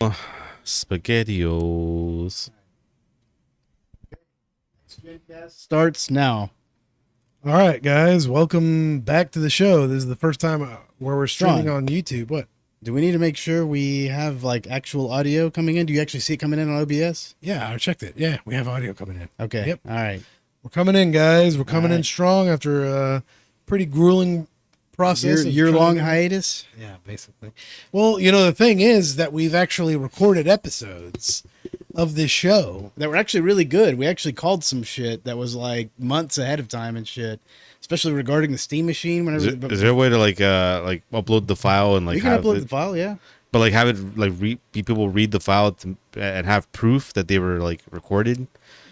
SpaghettiOs. NextGen Cast starts now. All right, guys, welcome back to the show. This is the first time where we're streaming Sean. on YouTube. What? Do we need to make sure we have like actual audio coming in? Do you actually see it coming in on OBS? Yeah, I checked it. Yeah, we have audio coming in. Okay. Yep. All right. We're coming in, guys. We're coming in right. strong after a pretty grueling process. of Year-long trying to- hiatus. Yeah, basically. Well, the thing is that we've actually recorded episodes of this show. That were actually really good. We actually called some shit that was like months ahead of time and shit, especially regarding the Steam machine. Whenever Is there a way to like upload the file and like you can have upload it, the file, yeah. but like have it like people read the file and have proof that they were like recorded?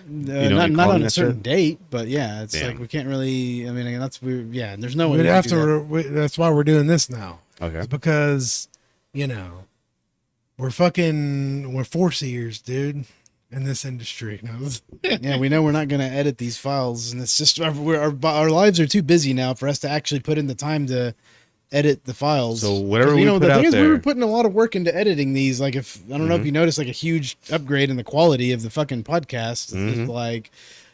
Not calling on a that certain shit? date, but yeah, it's Damn. like we can't really. I mean, that's weird. Yeah, there's no way We'd we have can do that. to. That's why we're doing this now. Okay. It's because we're foreseers, dude, in this industry. No, Yeah, we know we're not going to edit these files, and it's just our lives are too busy now for us to actually put in the time to edit the files. So whatever 'Cause, we put the out thing is, we there- were putting a lot of work into editing these. Like, if I don't know if you noticed, like a huge upgrade in the quality of the fucking podcast. It's just like,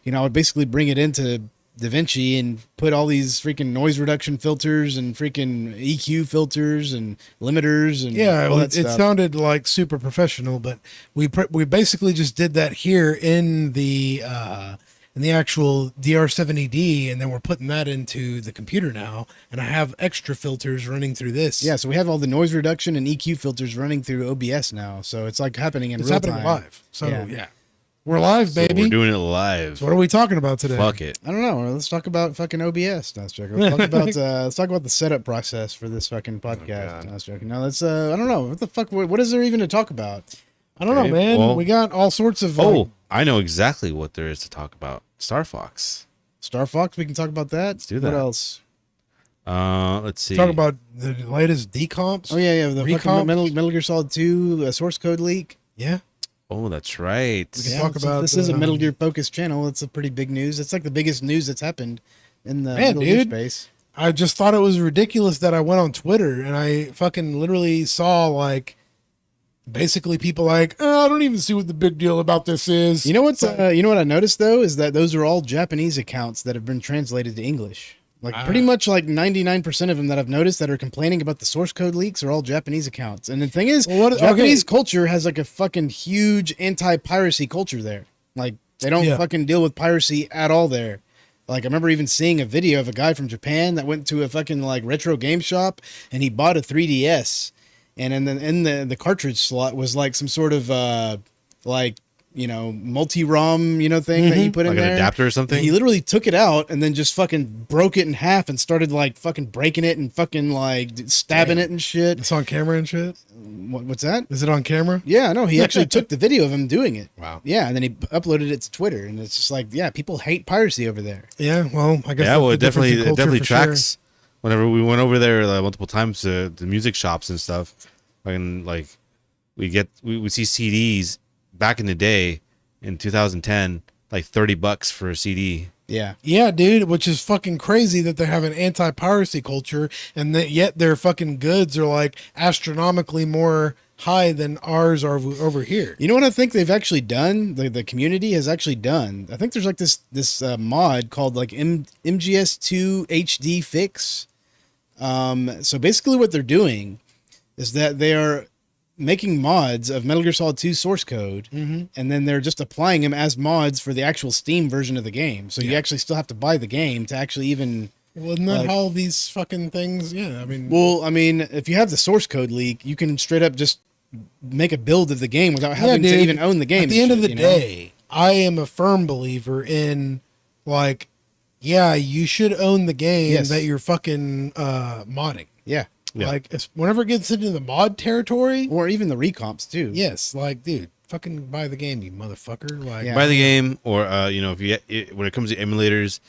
I would basically bring it into DaVinci and put all these freaking noise reduction filters and freaking EQ filters and limiters and yeah, all that it stuff. sounded like super professional, but we basically just did that here in the actual DR70D, and then we're putting that into the computer now, and I have extra filters running through this. Yeah, so we have all the noise reduction and EQ filters running through OBS now. So it's like happening in it's real happening time. live. So Yeah. yeah, we're live, So baby. we're doing it live. So what are we talking about today? Fuck it. I don't know. Let's talk about fucking OBS. No, I was joking. Let's talk about the setup process for this fucking podcast. God. No, I was joking. No, let's. I don't know. What the fuck? What is there even to talk about? I don't know, Okay, man. well- we got all sorts of. Oh, I know exactly what there is to talk about. Star Fox. Star Fox. We can talk about that. Let's do that. What else? Let's see. talk about the latest decomps. Oh yeah. The fucking Recomps? Metal Gear Solid 2 source code leak. Yeah. Oh, that's right. We can Yeah, talk about. this is a Metal Gear focused channel. It's a pretty big news. It's like the biggest news that's happened in the Man, Metal Gear dude. space. I just thought it was ridiculous that I went on Twitter and I fucking literally saw like basically people like, oh, I don't even see what the big deal about this is. You know what's you know what I noticed though is that those are all Japanese accounts that have been translated to English. Like pretty much like 99% of them that I've noticed that are complaining about the source code leaks are all Japanese accounts. And the thing is, Well, Japanese culture has like a fucking huge anti-piracy culture there. Like they don't Yeah. fucking deal with piracy at all there. Like I remember even seeing a video of a guy from Japan that went to a fucking like retro game shop and he bought a 3DS. And in the cartridge slot was like some sort of multi-ROM thing that you put in Like an there. adapter or something? He literally took it out and then just fucking broke it in half and started like fucking breaking it and fucking like stabbing it and shit. It's on camera and shit. What's that? Is it on camera? Yeah, no, he actually took the video of him doing it. Wow. Yeah, and then he uploaded it to Twitter, and it's just like, yeah, people hate piracy over there. Yeah. Well, I guess. Yeah, that's well, the it definitely difference in culture for tracks. Whenever we went over there multiple times to the music shops and stuff, and like we see CDs back in the day in 2010, like $30 for a CD. Yeah. Yeah, dude, which is fucking crazy that they have an anti-piracy culture and that yet their fucking goods are like astronomically more high than ours are over here. You know what I think they've actually done? The community has actually done. I think there's like this mod called like MGS2 HD Fix. So basically what they're doing is that they are making mods of Metal Gear Solid 2 source code, and then they're just applying them as mods for the actual Steam version of the game. So you actually still have to buy the game to actually even... Well, isn't that Like- how these fucking things? Yeah, I mean, Well, I mean, if you have the source code leak, you can straight up just make a build of the game without having to dude, even own the game. At the and end of shit, the you know? day, I am a firm believer in like, yeah, you should own the game Yes. that you're fucking modding. Yeah. Yeah. Like, whenever it gets into the mod territory, Or even the recomps too. yes, like, dude, fucking buy the game, you motherfucker. Like, Yeah. Buy the game, or if when it comes to emulators,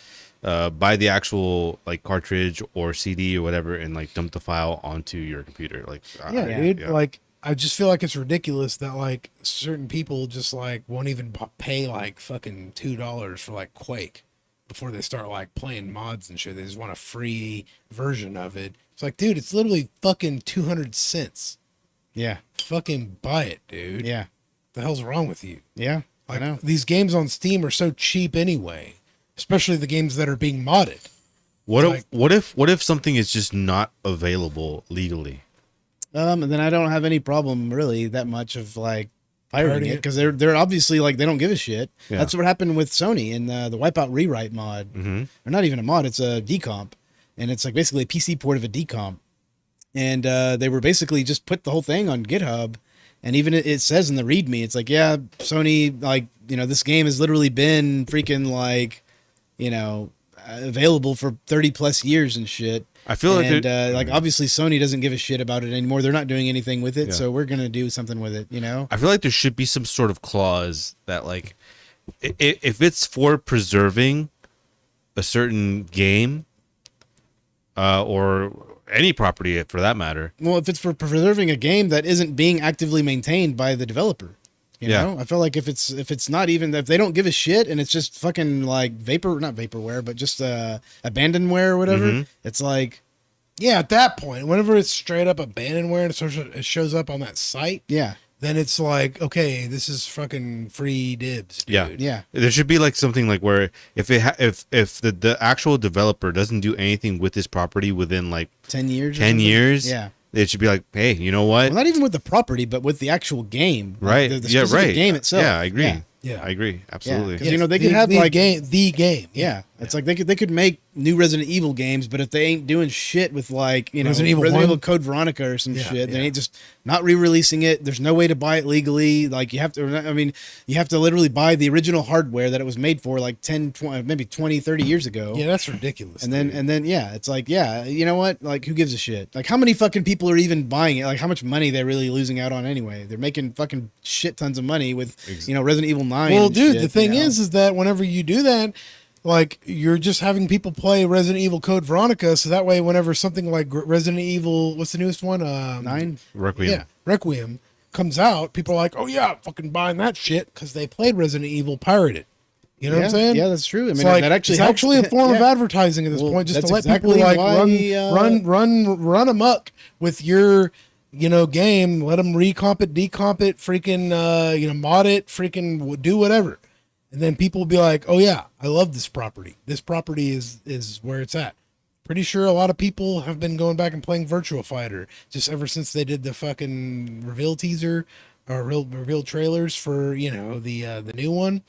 buy the actual like cartridge or CD or whatever, and like dump the file onto your computer. Like, yeah, dude. Like, I just feel like it's ridiculous that like certain people just like won't even pay like fucking $2 for like Quake before they start like playing mods and shit. They just want a free version of it. It's like, dude, it's literally fucking 200 cents. Yeah. Fucking buy it, dude. Yeah. The hell's wrong with you? Yeah. I Like know. these games on Steam are so cheap anyway, especially the games that are being modded. What if something is just not available legally? And then I don't have any problem really that much of like pirating Pirating it it. because they're obviously like they don't give a shit. Yeah. That's what happened with Sony and the Wipeout Rewrite mod. Mm-hmm. Or not even a mod, it's a decomp, and it's like basically a PC port of a decomp. And they were basically just put the whole thing on GitHub, and even it says in the README, it's like, yeah, Sony, like, you know, this game has literally been freaking like, you know, available for 30 plus years and shit. I feel like and like obviously Sony doesn't give a shit about it anymore. They're not doing anything with it, Yeah. so we're gonna do something with it, you know. I feel like there should be some sort of clause that, like, if it's for preserving a certain game, or any property for that matter. Well, if it's for preserving a game that isn't being actively maintained by the developer, you Yeah. know, I feel like if it's not even, if they don't give a shit and it's just fucking like not vaporware, but just abandonware or whatever, Mhm. it's like, Yeah, at that point, whenever it's straight up abandonware and it shows up on that site, yeah, then it's like, okay, this is fucking free dibs. Dude. Yeah. yeah, There should be like something like where if the actual developer doesn't do anything with this property within like 10 years, or 10 something. years, yeah. it should be like, hey, you know what? Well, not even with the property, but with the actual game, like Right. The Yeah, specific right. game itself. Yeah, I agree. Yeah. Yeah. I agree. Absolutely. 'cause, you know, they could have, the like- game, the game. Yeah, it's like they could make new Resident Evil games, but if they ain't doing shit with like, you know, Resident Evil Resident 1? Evil Code Veronica or some Yeah, shit, they yeah. ain't just not re-releasing it. There's no way to buy it legally. Like you have to, I mean, you have to literally buy the original hardware that it was made for like 10, 20, maybe 20, 30 years ago. Yeah, that's ridiculous. And then yeah, it's like, yeah, you know what? Like, who gives a shit? Like, how many fucking people are even buying it? Like, how much money they're really losing out on anyway? They're making fucking shit tons of money with, you know, Resident Evil 9. Well, and dude, shit, the thing you know? is that whenever you do that, like you're just having people play Resident Evil Code Veronica, so that way, whenever something like Resident Evil, what's the newest one? 9. Requiem. Yeah, Requiem comes out, people are like, oh yeah, fucking buying that shit because they played Resident Evil pirated. You know what I'm saying? Yeah, that's true. I mean, It's like, that actually it's helps. actually a form of Yeah. advertising at this Well, point, just to that's let exactly people like why, run amok with your, you know, game. Let them recomp it, decomp it, freaking, you know, mod it, freaking do whatever, and then people will be like, oh yeah, I love this property. This property is where it's at. Pretty sure a lot of people have been going back and playing Virtua Fighter just ever since they did the fucking reveal teaser or reveal trailers for, you know, the new one.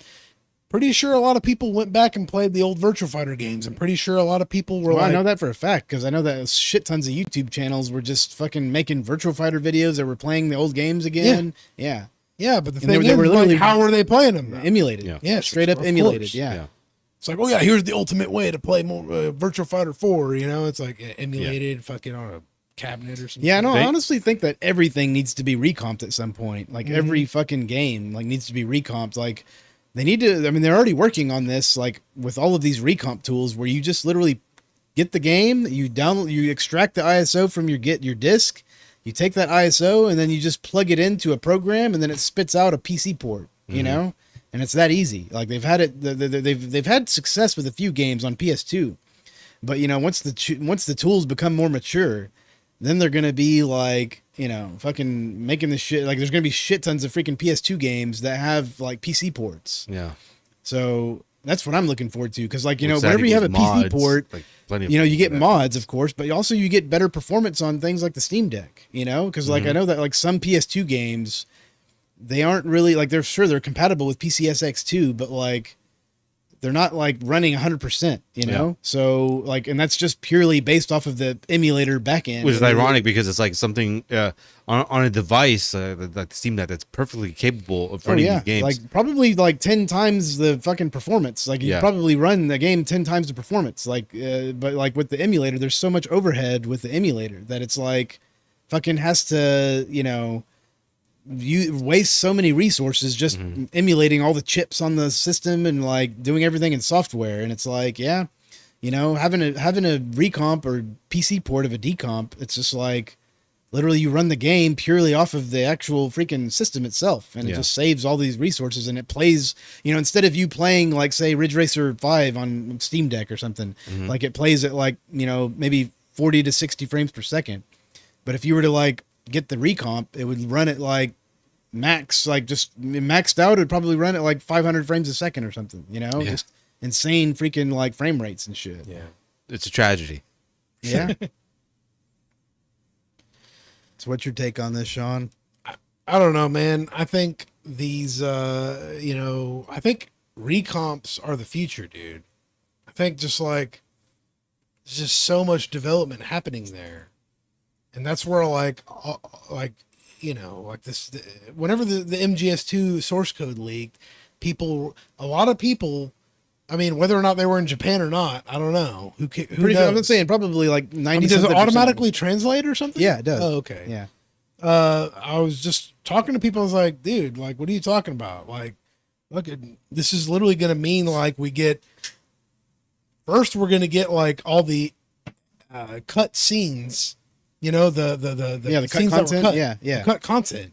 Pretty sure a lot of people went back and played the old Virtua Fighter games. I'm pretty sure a lot of people were Well, like, I know that for a fact because I know that shit tons of YouTube channels were just fucking making Virtual Fighter videos that were playing the old games again. Yeah, yeah, but the And they thing were is, literally- like, how were they playing them? though? emulated. Yeah. Yes, straight up of emulated. course. Yeah. Yeah. It's like, oh yeah, here's the ultimate way to play more Virtua Fighter 4. You know, it's like emulated, fucking on a cabinet or something. Yeah, no, I They- honestly think that everything needs to be recomped at some point. Like Mm-hmm. every fucking game, like needs to be recomped. Like they need to. I mean, they're already working on this, like with all of these recomp tools, where you just literally get the game, you download, you extract the ISO from your disk, you take that ISO, and then you just plug it into a program, and then it spits out a PC port. You know, and it's that easy. Like they've had it. They've had success with a few games on PS2, but you know, once the tools become more mature, then they're gonna be like, you know, fucking making the shit. Like, there's gonna be shit tons of freaking PS2 games that have like PC ports. Yeah. So that's what I'm looking forward to. Because, like, you know, Which that whenever you have a equals PC mods, port, like plenty of you know, you things get like that. mods, of course, but also you get better performance on things like the Steam Deck. You know, because like I know that like some PS2 games, they aren't really like they're compatible with PCSX2, but like they're not like running 100%, you know? Yeah. So like, and that's just purely based off of the emulator backend. Which is And ironic because it's like something on a device like Steam Deck that's perfectly capable of Oh running yeah, these games. like probably like 10 times the fucking performance. Like you Yeah. probably run the game 10 times the performance. Like, but like with the emulator, there's so much overhead with the emulator that it's like fucking has to, you know, you waste so many resources just emulating all the chips on the system and like doing everything in software. And it's like, yeah, you know, having a recomp or PC port of a decomp, it's just like literally you run the game purely off of the actual freaking system itself, and it Yeah. just saves all these resources, and it plays, you know, instead of you playing like say Ridge Racer 5 on Steam Deck or something, like it plays at like, you know, maybe 40 to 60 frames per second. But if you were to like get the recomp, it would run at like max, like just maxed out. It'd probably run at like 500 frames a second or something. Just insane freaking like frame rates and shit. Yeah. It's a tragedy. Yeah. So what's your take on this, Sean? I don't know, man. I think these, I think recomps are the future, dude. I think just like, there's just so much development happening there. And that's where like this, whenever the MGS2 source code leaked, a lot of people, I mean, whether or not they were in Japan or not, I don't know. Who knows? I'm saying probably like 90. Does it automatically translate or something? Yeah, it does. Oh, okay. Yeah. I was just talking to people. I was like, dude, like, what are you talking about? Like, look, this is literally going to mean like we're going to get like all the cut scenes, the cut scenes content. that were cut, Yeah. cut content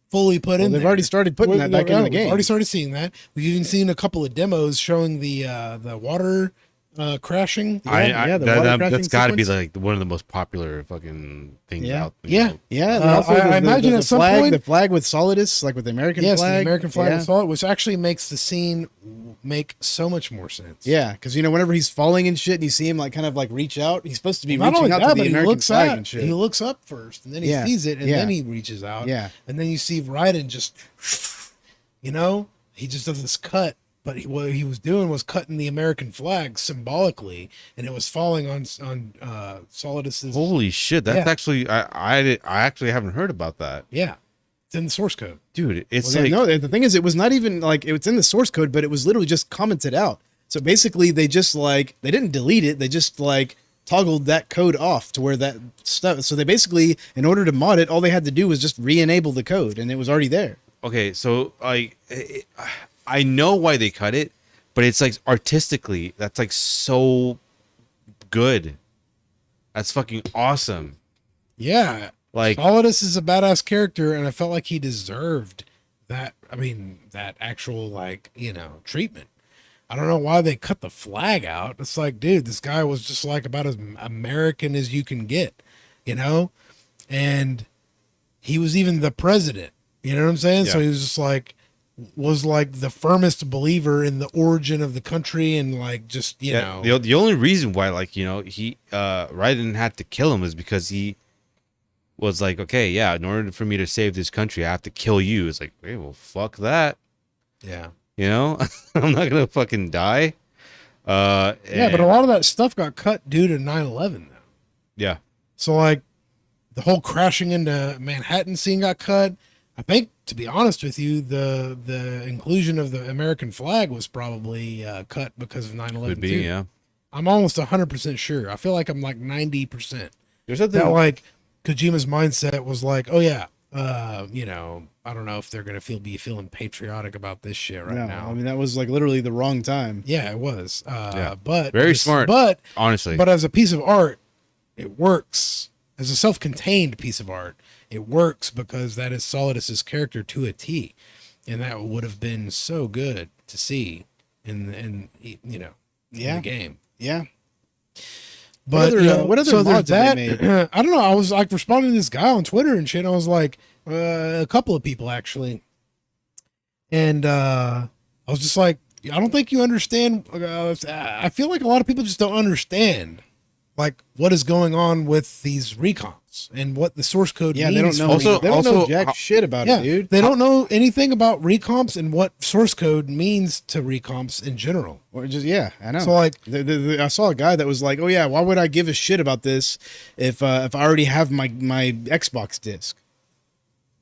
fully put in. They've there. already started putting that back into the game. We've already started seeing that. We've even seen a couple of demos showing the water crashing. That's got to be like one of the most popular fucking things out there. Yeah. Yeah. I imagine at some point the flag with Solidus, like with the American flag. the American flag with Solidus, which actually makes the scene make so much more sense. Yeah, because whenever he's falling and shit, and you see him like kind of like reach out, he's supposed to be Not reaching only out that, to the but American flag and shit. He looks up first, and then he sees it, and then he reaches out. Yeah. And then you see Raiden just, he just does this cut. But what he was doing was cutting the American flag symbolically, and it was falling on Solidus's. Holy shit! That's actually I actually haven't heard about that. Yeah, it's in the source code, dude. It's the thing is, it was not even like it's in the source code, but it was literally just commented out. So basically, they just like they didn't delete it; they just like toggled that code off to where that stuff. So they basically, in order to mod it, all they had to do was just re-enable the code, and it was already there. Okay, so like. I know why they cut it, but it's like artistically, that's like so good. That's fucking awesome. Yeah. Like Solidus is a badass character, and I felt like he deserved that. I mean, that actual treatment. I don't know why they cut the flag out. It's like, dude, this guy was just like about as American as you can get, and he was even the president. You know what I'm saying? Yeah. So he was just like. Was like the firmest believer in the origin of the country, and like just know the only reason why he Raiden had to kill him is because he was like, okay, yeah, in order for me to save this country, I have to kill you. It's like, hey, well, fuck that. Yeah, I'm not gonna fucking die. But a lot of that stuff got cut due to 9/11 though. Yeah. So like the whole crashing into Manhattan scene got cut. I think, to be honest with you, the inclusion of the American flag was probably cut because of 9/11. Could be, yeah. I'm almost 100% sure. I feel like I'm like 90%. There's something that like Kojima's mindset was like, oh yeah, I don't know if they're gonna be feeling patriotic about this shit now. I mean, that was like literally the wrong time. Yeah, it was. But very smart. But honestly, as a piece of art, it works. As a self-contained piece of art, it works because that is Solidus's character to a T, and that would have been so good to see in the game. Yeah. But what other mods have they made? I don't know. I was like responding to this guy on Twitter and shit. And I was like, a couple of people actually, and I was just like, I don't think you understand. I feel like a lot of people just don't understand. Like what is going on with these recomps and what the source code means. They don't know. They don't know jack shit about it, dude. They don't know anything about recomps and what source code means to recomps in general. Or just I know. So like, I saw a guy that was like, "Oh yeah, why would I give a shit about this if I already have my Xbox disc?"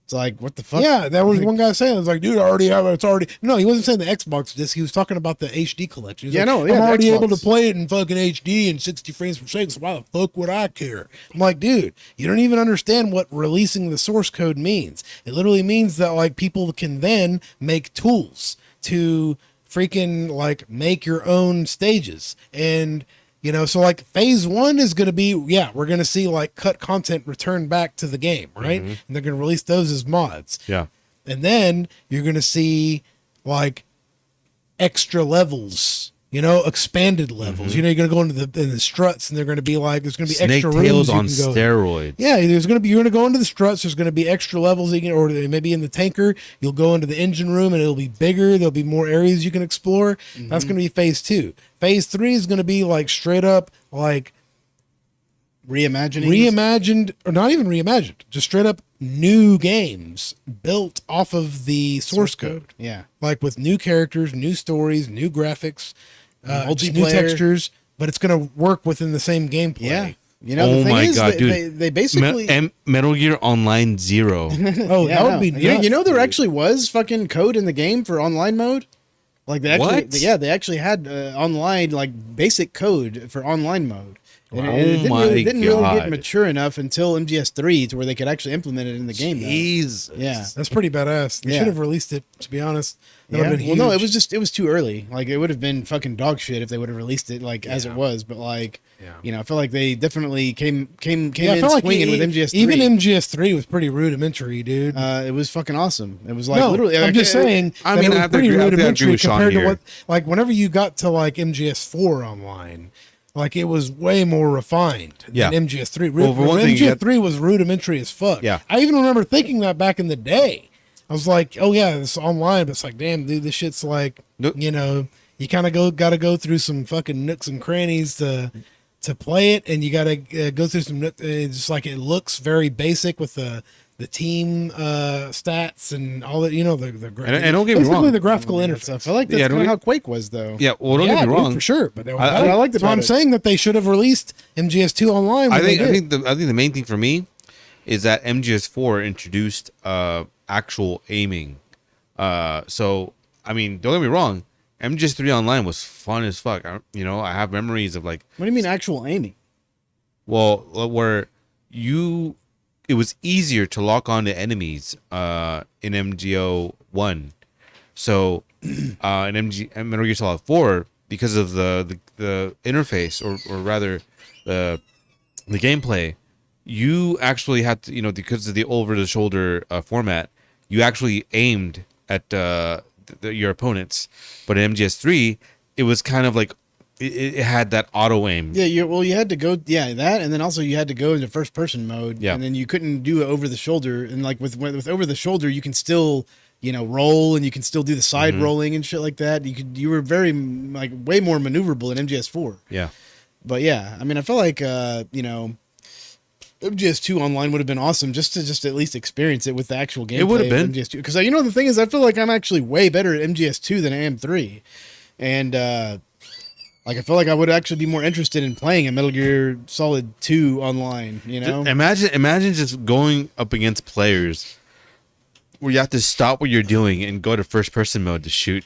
It's like, what the fuck? Yeah, there was one guy saying, "I was like, dude, I already have it. It's already." No, he wasn't saying the Xbox disc. He was talking about the HD collection. I'm already able to play it in fucking HD and 60 frames per second. So why the fuck would I care? I'm like, dude, you don't even understand what releasing the source code means. It literally means that like people can then make tools to freaking like make your own stages. And so like phase 1 is going to be, we're going to see like cut content return back to the game, right? Mm-hmm. And they're going to release those as mods. Yeah. And then you're going to see like extra levels You know, expanded levels. You know, you're gonna go into the struts, and they're gonna be like, there's gonna be Snake extra Tails rooms you on can go. steroids. Yeah, you're gonna go into the struts. There's gonna be extra levels you can, or maybe in the tanker, you'll go into the engine room, and it'll be bigger. There'll be more areas you can explore. That's gonna be phase 2. Phase 3 is gonna be like straight up like reimagined, or not even reimagined, just straight up new games built off of the source code. Yeah. Like with new characters, new stories, new graphics, just new Multiplayer. textures, but it's going to work within the same gameplay. Yeah. You know, Oh the thing my is, God, they, dude. they basically. Metal Gear Online 0. Oh, Yeah, that would be no. nuts, You know, there dude. actually was fucking code in the game for online mode. Like they actually, What? they actually had online like basic code for online mode. And Oh didn't my didn't really get God. mature enough until MGS3 to where they could actually implement it in the game. Though. Jesus. Yeah. That's pretty badass. They Yeah. should have released it, to be honest. That Yeah. would have Well, been no, huge. it was too early. Like it would have been fucking dog shit if they would have released it like as it was. But like, you know, I feel like they definitely came I in felt like swinging with MGS3. Even MGS3 was pretty rudimentary, dude. It was fucking awesome. It was like No, literally. I'm like, just saying. I that mean, it I was have to pretty agree- I have to agree rudimentary with Sean compared to here. what, like, whenever you got to like MGS4 online, like it was way more refined Yeah. than MGS3. Well, for one thing, you MGS3 was rudimentary as fuck. Yeah. I even remember thinking that back in the day. I was like, oh yeah, it's online, but it's like, damn, dude, this shit's like, Nope. you know, you kind of got to go through some fucking nooks and crannies to play it, and you got to go through some. It's just like it looks very basic with the team stats and all that. You know, the And don't get me basically wrong. the graphical I interface. feel like that's Yeah, kind don't of how get- Quake was though. Yeah, well, don't get me dude, wrong. for sure. But they were I liked it so I'm about it. saying that they should have released MGS2 online. When I they think did. I think the main thing for me is that MGS4 introduced actual aiming. So I mean, don't get me wrong, MGS3 online was fun as fuck. I have memories of like, What do you mean actual aiming? well, where it was easier to lock on to enemies in MGO 1. So in Metal Gear Solid 4, because of the interface, or rather the gameplay, you actually had to, because of the over the shoulder format, you actually aimed at your opponents. But in MGS3, it was kind of like it had that auto aim. Yeah, you had to go, that, and then also you had to go into first person mode, Yeah. and then you couldn't do it over the shoulder. And like with over the shoulder, you can still roll, and you can still do the side rolling and shit like that. You were very like way more maneuverable in MGS4. Yeah. But yeah, I mean, I feel like MGS2 online would have been awesome just to at least experience it with the actual gameplay. It would have been. MGS2, because the thing is, I feel like I'm actually way better at MGS2 than I am 3, and like I feel like I would actually be more interested in playing a Metal Gear Solid 2 online. Imagine just going up against players where you have to stop what you're doing and go to first person mode to shoot.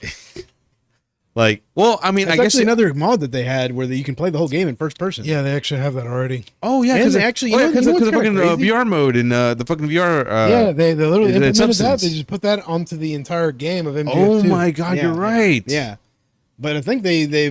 Like, well, I mean, That's I guess actually another mod that they had where you can play the whole game in first person. Yeah, they actually have that already. Oh yeah, And because they actually, because what's the kinda fucking crazy? VR mode and the fucking VR. Yeah, they literally is it implemented that. Substance? They just put that onto the entire game of MGS2. Oh my god, Yeah, you're right. Yeah. But I think they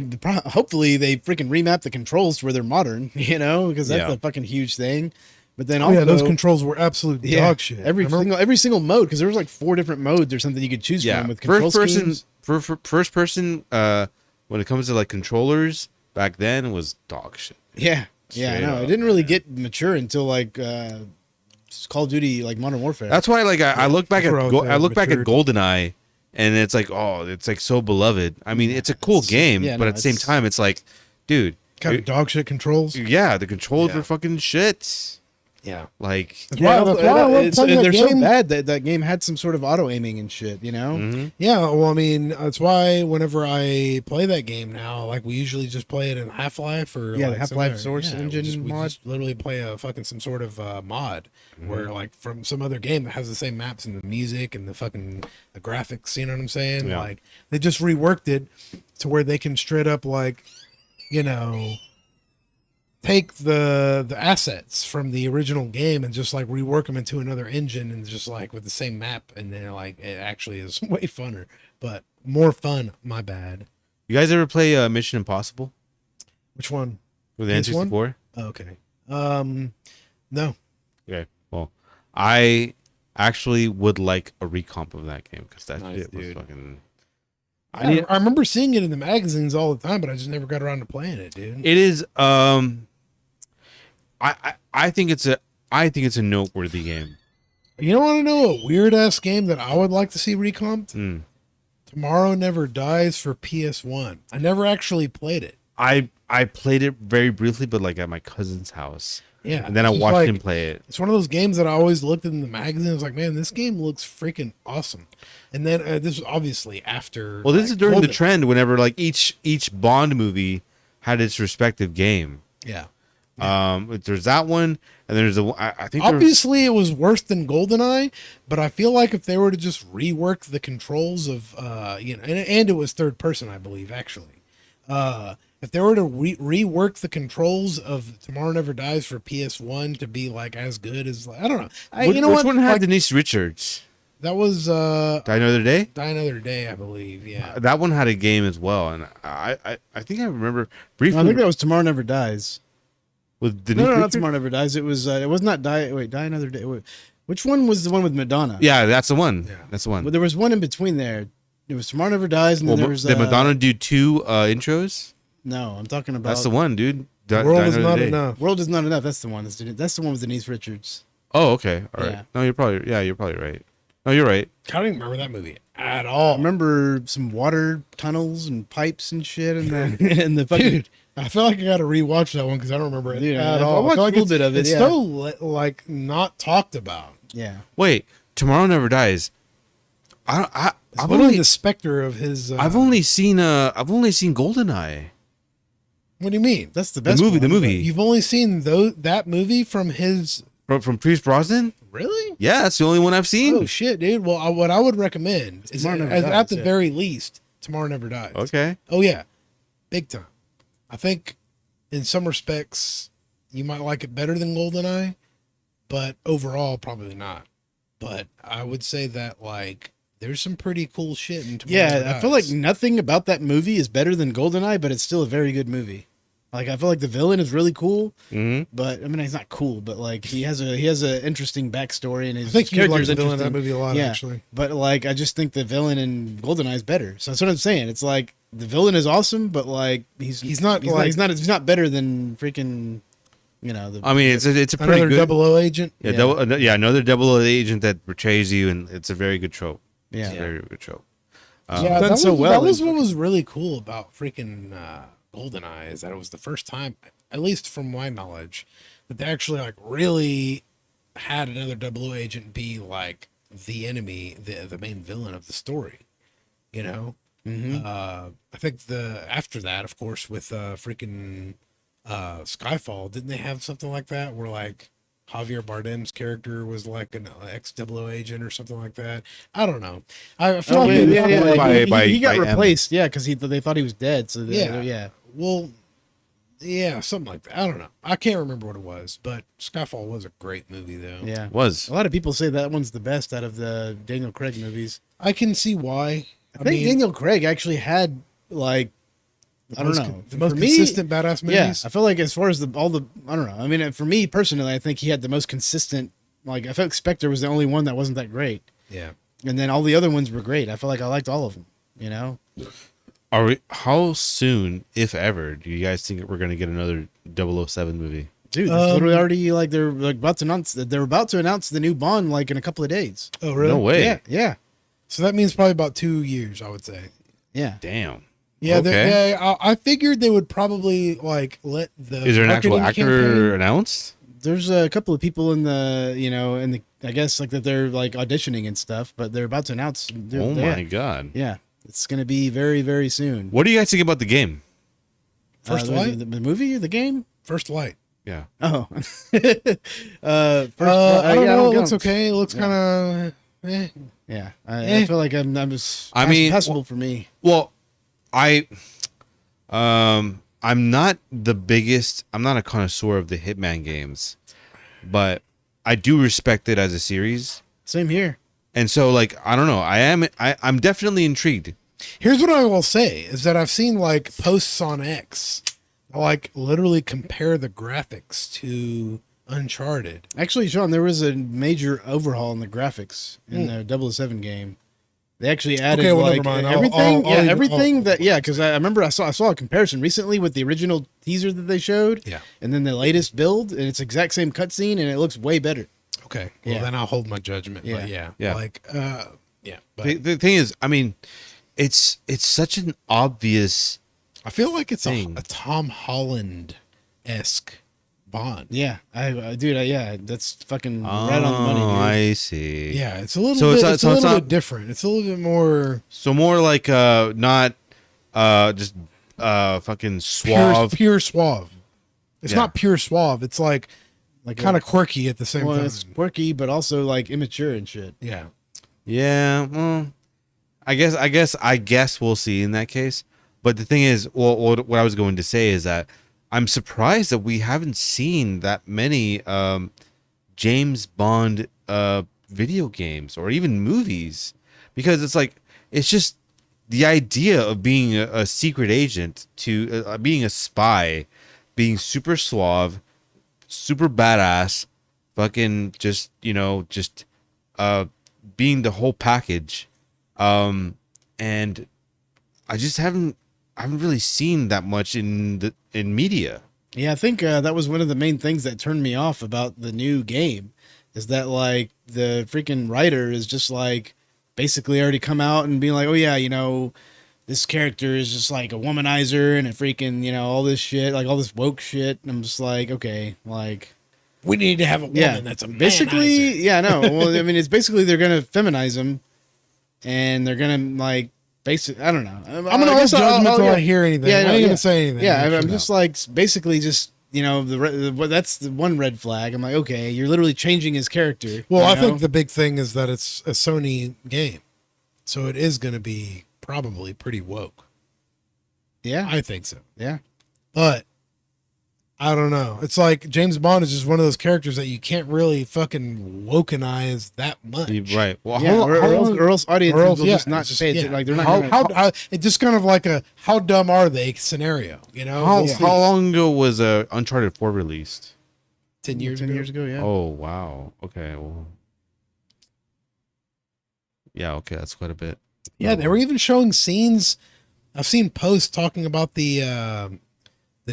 hopefully they freaking remap the controls to where they're modern, because that's Yeah. a fucking huge thing. But then Oh also, yeah, those controls were absolute dog shit. Every single mode, because there was like 4 different modes or something you could choose Yeah, from with control schemes. first person. When it comes to like controllers, back then was dog shit. Yeah, I Straight know. up, It didn't really get mature until like Call of Duty, like Modern Warfare. That's why, like, I look back at That's where I was matured. GoldenEye, and it's like, oh, it's like so beloved. I mean, it's a cool game, yeah, but no, at the same it's- time, it's like, dude, kind of dog shit controls. yeah, the controls Yeah. were fucking shit. Yeah. Like, That's why I love playing that they're so game. bad that that game had some sort of auto aiming and shit. Yeah, well, I mean, that's why whenever I play that game now, like we usually just play it in Half-Life or Yeah, the like Half-Life some Source other- Engine we mod. just literally play a fucking some sort of mod where like from some other game that has the same maps and the music and the fucking the graphics. You know what I'm saying? Yeah. Like they just reworked it to where they can straight up like, take the assets from the original game and just like rework them into another engine and just like with the same map, and then like it actually is way funner, but more fun. My bad. you guys ever play Mission Impossible Which one? with the PS1? N64? Oh, okay. No. Okay, well, I actually would like a recomp of that game because that Nice, shit was dude. fucking. I remember seeing it in the magazines all the time, but I just never got around to playing it, dude. It is. I think it's a noteworthy game. You don't want to know a weird ass game that I would like to see recomped? Tomorrow Never Dies for PS1. I never actually played it. I played it very briefly, but like at my cousin's house. Yeah. And then I watched him play it. It's one of those games that I always looked in the magazine. I was like, man, this game looks freaking awesome. And then this was obviously after. Well, this is during the Golden. trend whenever like each Bond movie had its respective game. Yeah. There's that one, and there's I think Obviously, it was worse than GoldenEye, but I feel like if they were to just rework the controls of, and it was third person, I believe, actually. If they were to rework the controls of Tomorrow Never Dies for PS1 to be like as good as, I don't know. Which one had Denise Richards? That was Die Another Day. Die Another Day, I believe. Yeah, That one had a game as well, and I think I remember briefly. I think that was Tomorrow Never Dies. With Denise No, not Richards? Tomorrow Never Dies. It was not Die. Wait, Die Another Day. Wait, which one was the one with Madonna? Yeah, that's the one. Yeah. That's the one. Well, there was one in between there. It was Tomorrow Never Dies, and then there was. Did Madonna do 2 intros? No, I'm talking about. That's the one, dude. World is Not Enough. World is Not Enough. That's the one. That's the one with Denise Richards. Oh, okay. All right. Yeah. No, you're probably right. No, you're right. I don't even remember that movie at I all. remember some water tunnels and pipes and shit, and and the fucking. Dude, I feel like I got to rewatch that one because I don't remember it Yeah, at I all. watched feel like a little bit of it, It's yeah. so like not talked about. Yeah. Wait, Tomorrow Never Dies. I've Literally only the specter of his. I've only seen GoldenEye. What do you mean? That's the best. The one. movie. You've only seen that movie from his. From Pierce Brosnan? Really? Yeah, that's the only one I've seen. Oh shit, dude. Well, what I would recommend is Tomorrow Never at Dies, the yeah. very least, Tomorrow Never Dies. Okay. Oh yeah, big time. I think in some respects you might like it better than GoldenEye, but overall probably not. But I would say that like there's some pretty cool shit in Tomorrow Never Yeah, I feel like Dies. nothing about that movie is better than GoldenEye, but it's still a very good movie. Like I feel like the villain is really cool, but I mean he's not cool, but like he has a interesting backstory and his I think you like character's the villain in that interesting. movie a lot, Yeah, actually. but like I just think the villain in GoldenEye is better. So that's what I'm saying. It's like the villain is awesome, but like he's not better than freaking, I mean, it's a pretty Another good. 00 agent. Yeah, another double agent that betrays you, and it's a very good trope. Yeah. It's a very good trope. Yeah, done that so was, well That was in what was really cool about freaking GoldenEye is that it was the first time, at least from my knowledge, that they actually like really had another 00 agent be like the enemy, the main villain of the story. You know, I think after that, of course, with freaking Skyfall, didn't they have something like that where like Javier Bardem's character was like an ex-00 agent or something like that? I don't know. I feel Oh, like he got by M. replaced. Yeah, because they thought he was dead. So Yeah. Well, yeah, something like that. I don't know. I can't remember what it was, but Skyfall was a great movie, though. yeah. Was A lot of people say that one's the best out of the Daniel Craig movies. I can see why. I think Daniel Craig actually had like I don't know. The most For me- consistent badass Yeah, movies. I feel like as far as I don't know. I mean, for me personally, I think he had the most consistent. Like I felt like Spectre was the only one that wasn't that great, Yeah. and then all the other ones were great. I feel like I liked all of them. You know, how soon, if ever, do you guys think we're gonna get another 007 movie? dude, it's literally already like they're like about to announce the new Bond like in a couple of days. Oh, really? No way. Yeah, yeah, So that means probably about 2 years, I would say. yeah. Damn. Yeah, Okay. I figured they would probably like let the. Is there an actual marketing actor campaign- announced? There's a couple of people in the I guess like that they're like auditioning and stuff, but they're about to announce. Oh my god. Yeah, it's gonna be very very soon. What do you guys think about the game? First the, Light? the movie, the game. First Light. Yeah. Oh, I don't know. It looks okay. It looks kind of. Yeah, I feel like I'm just. I mean, passable for me. Well, I'm not the biggest. I'm not a connoisseur of the Hitman games, but I do respect it as a series. Same here. And so, like, I don't know. I'm definitely intrigued. Here's what I will say is that I've seen like posts on X, like literally compare the graphics to Uncharted. Actually, Sean, there was a major overhaul in the graphics in the 007 game. They actually added Okay, well, like never mind. everything. I'll even- everything that because I remember I saw a comparison recently with the original teaser that they showed. Yeah. And then the latest build, and it's exact same cutscene, and it looks way better. Okay. Well, Yeah. then I'll hold my judgment. Yeah. But yeah. Yeah. Like, yeah. But The thing is, I mean, it's such an obvious. I feel like it's thing. a Tom Holland-esque Bond. Yeah, that's fucking right on the money, dude. I see. Yeah, it's a little So bit. it's It's not- a so it's little not- bit different. It's a little bit more So more like not just fucking pure, suave. pure suave. It's Yeah. not pure suave. It's like Like kind of quirky at the same time. it's quirky, but also like immature and shit. Yeah. Yeah, well, I guess we'll see in that case. But the thing is, well, what I was going to say is that I'm surprised that we haven't seen that many James Bond video games or even movies, because it's just the idea of being a secret agent to being a spy, being super suave, super badass, fucking just being the whole package, and I just haven't really seen that much in media. Yeah, I think that was one of the main things that turned me off about the new game, is that like the freaking writer is just like basically already come out and being like, oh yeah, this character is just like a womanizer and a freaking, all this shit, like all this woke shit. And I'm just like, okay, like, We need to have a woman that's a basically, manizer. yeah, no. Well, I mean, it's basically they're gonna feminize him, and they're gonna like basically, I don't know. I'm gonna hold judgment until I hear anything. I ain't gonna say anything. Yeah, I'm Actually, just like basically just that's the one red flag. I'm like, okay, you're literally changing his character. Well, I know? think the big thing is that it's a Sony game, so it is going to be probably pretty woke. yeah, I think so, yeah. but I don't know. It's like James Bond is just one of those characters that you can't really fucking wokenize that much. Right. Well, Yeah, or else audiences will just not it's pay attention. yeah. Like they're not how, gonna. how it's just kind of like a how dumb are they scenario, you know? how We'll see. long ago was Uncharted 4 released? 10 years 10 ago? years ago, yeah. Oh wow. Okay. Well. Yeah. Okay. That's quite a bit. Yeah, they were even showing scenes. I've seen posts talking about the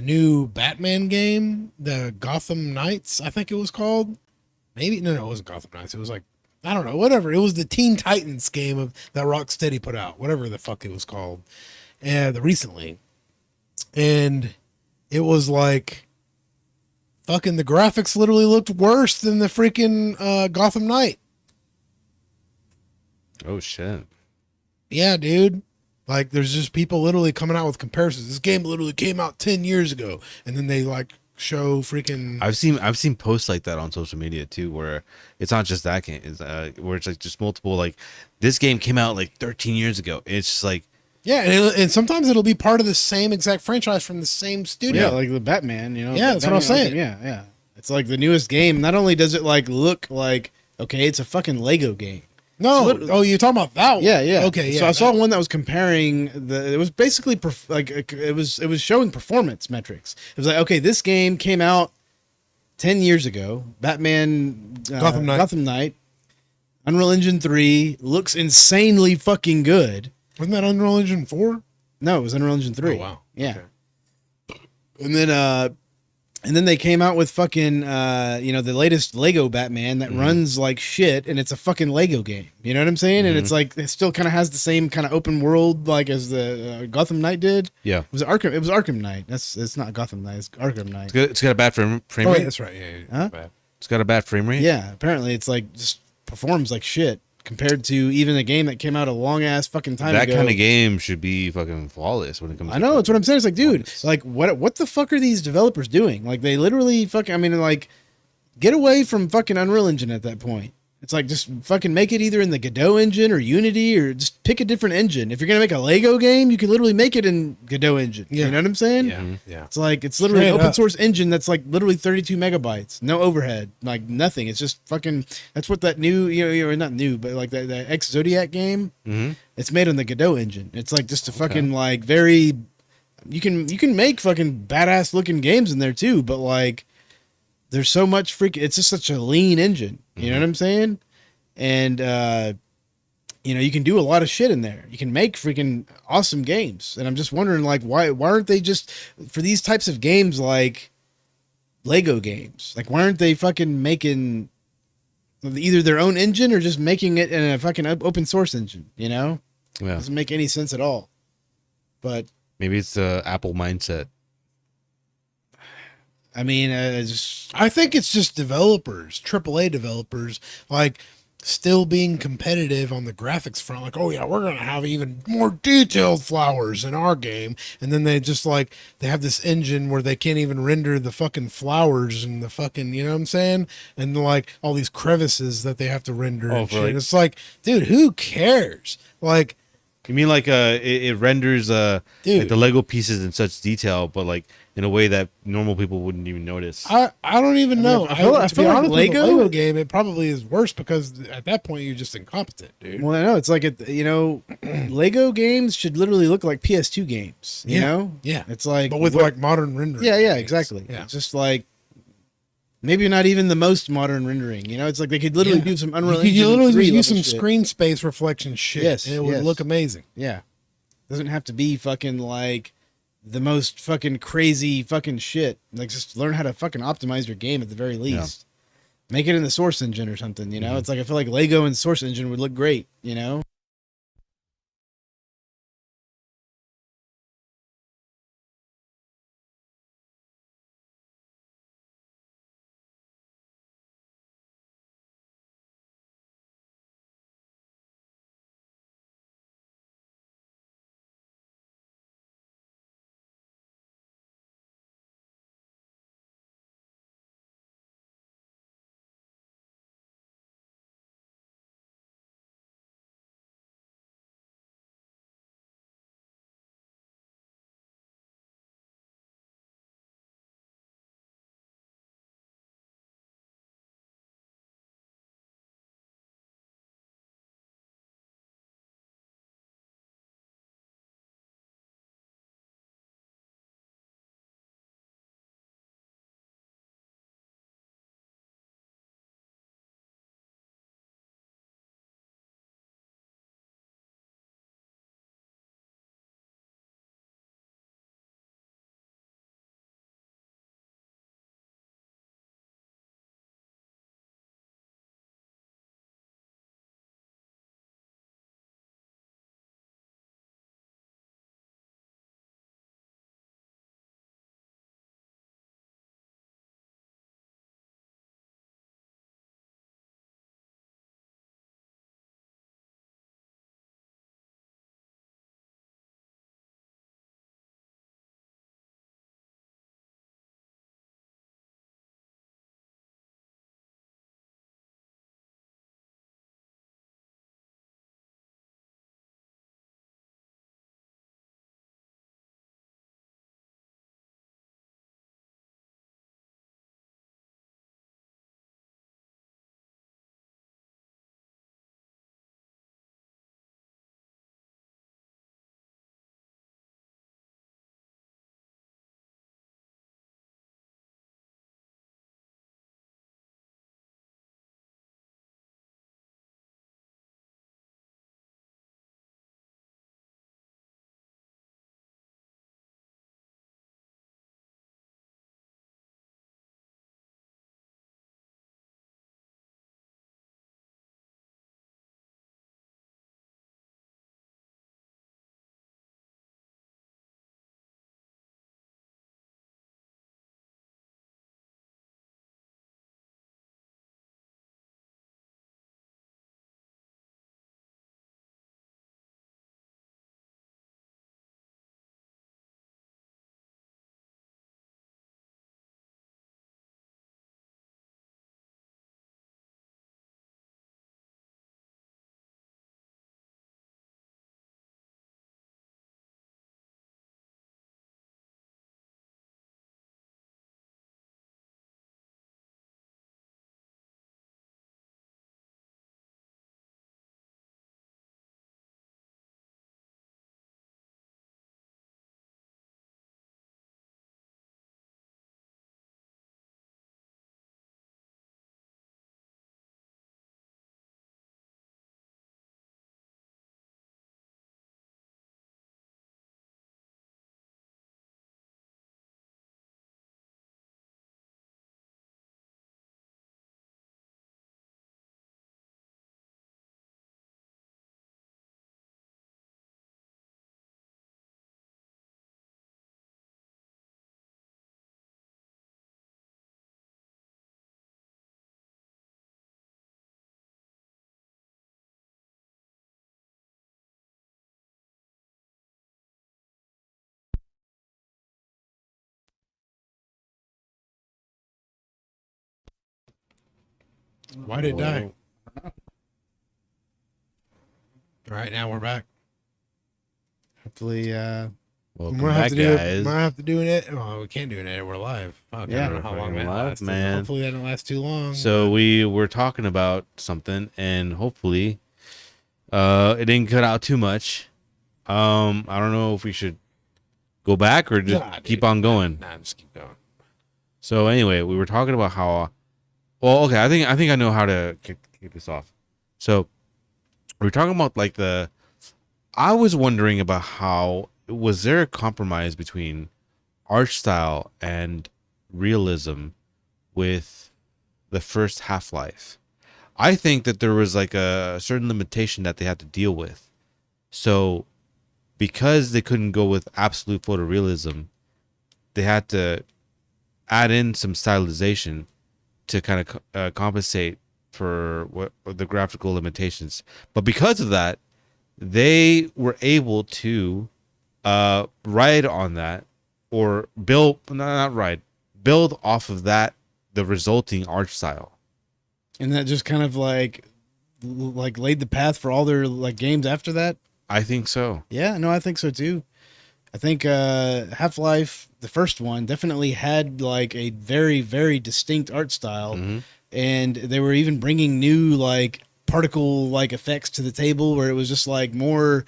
new Batman game, the Gotham Knights, I think it was called. Maybe no, it wasn't Gotham Knights. It was like, I don't know, whatever. It was the Teen Titans game of that Rocksteady put out, whatever the fuck it was called, recently. And it was like fucking the graphics literally looked worse than the freaking Gotham Knight. Oh shit. Yeah, dude. Like, there's just people literally coming out with comparisons. This game literally came out 10 years ago, and then they like show freaking. I've seen posts like that on social media too, where it's not just that game, it's, where it's like just multiple, like this game came out like 13 years ago. It's just like, Yeah, and sometimes it'll be part of the same exact franchise from the same studio. Yeah, like the Batman. Yeah, that's what I'm saying. Yeah. It's like the newest game. Not only does it like look like okay, it's a fucking Lego game. No, So you're talking about that one. Yeah. Okay, yeah. So I saw one that was comparing it was basically it was showing performance metrics. It was like, okay, this game came out 10 years ago. Batman Gotham Knight. Unreal Engine 3 looks insanely fucking good. Wasn't that Unreal Engine 4? No, it was Unreal Engine 3. Oh, wow. Yeah. Okay. And then they came out with fucking the latest Lego Batman that runs like shit, and it's a fucking Lego game. You know what I'm saying? And it's like it still kind of has the same kind of open world like as the Gotham Knight did. yeah, It was Arkham Knight. It's not Gotham Knight. It's Arkham Knight. it's got a bad frame Oh, rate. yeah, that's right. Yeah. Huh? Bad. It's got a bad frame rate. Yeah. Apparently, it's like just performs like shit compared to even a game that came out a long ass fucking time That ago. kind of game should be fucking flawless when it comes. I know, that's what I'm saying. It's like, dude, flawless. like what the fuck are these developers doing? Like they literally fucking, I mean, like get away from fucking Unreal Engine at that point. It's like just fucking make it either in the Godot engine or Unity or just pick a different engine. If you're gonna make a Lego game, you can literally make it in Godot engine. Yeah. You know what I'm saying? Yeah. It's like it's literally an Straight open up. source engine that's like literally 32 megabytes, no overhead, like nothing. It's just fucking. That's what that new, not new, but like that X Zodiac game. Mhm. It's made on the Godot engine. It's like just a fucking like very. You can make fucking badass looking games in there too, but like there's so much freaking. It's just such a lean engine. You know what I'm saying? And you know, you can do a lot of shit in there. You can make freaking awesome games. And I'm just wondering, like, why aren't they just, for these types of games, like Lego games, like, why aren't they fucking making either their own engine or just making it in a fucking open source engine, you know? Yeah. Doesn't make any sense at all. But Maybe it's the Apple mindset. I mean, I think it's just developers, AAA developers, like still being competitive on the graphics front. Like, oh yeah, we're gonna have even more detailed flowers in our game, and then they just like they have this engine where they can't even render the fucking flowers and the fucking, you know what I'm saying? And like all these crevices that they have to render and shit. like- It's like, dude, who cares? Like, You mean like it renders Dude. like the Lego pieces in such detail, but like in a way that normal people wouldn't even notice. I don't even know. I feel to be like honest, with a Lego- Lego game, it probably is worse because at that point you're just incompetent, dude. well, I know it's like you know, Lego games should literally look like PS2 games. You know, yeah. it's like, But with like modern rendering. yeah, games. exactly. Yeah. It's just like maybe not even the most modern rendering. You know, it's like they could literally Yeah. do some Unreal You Engine could literally 3 just use level some shit. screen space reflection shit. Yes, and it would yes. look amazing. Yeah, doesn't have to be fucking like the most fucking crazy fucking shit. Like, just learn how to fucking optimize your game at the very least. Make it in the Source Engine or something. You know, it's like I feel like Lego and Source Engine would look great. You know. Why did it die? All right, now we're back. Hopefully, Welcome Might have back, to do guys. it. Might have to do it. Oh, we can't do it. We're live. Fuck, Yeah. I don't know how long We're that live, lasted. man. Hopefully that didn't last too long. So we were talking about something, and hopefully, it didn't cut out too much. I don't know if we should go back or just keep on going. Nah, just keep going. So anyway, we were talking about how. Well, okay, I think I know how to kick this off. So we were talking about like I was wondering about how was there a compromise between art style and realism with the first Half-Life. I think that there was like a certain limitation that they had to deal with. So because they couldn't go with absolute photorealism, they had to add in some stylization to kind of compensate for what the graphical limitations. But because of that, they were able to ride on that or build off of that, the resulting art style. and that just kind of like laid the path for all their like games after that. I think so. Yeah, no, I think so too. I think Half-Life, the first one, definitely had like a very, very distinct art style, Mhm. and they were even bringing new like particle like effects to the table, where it was just like more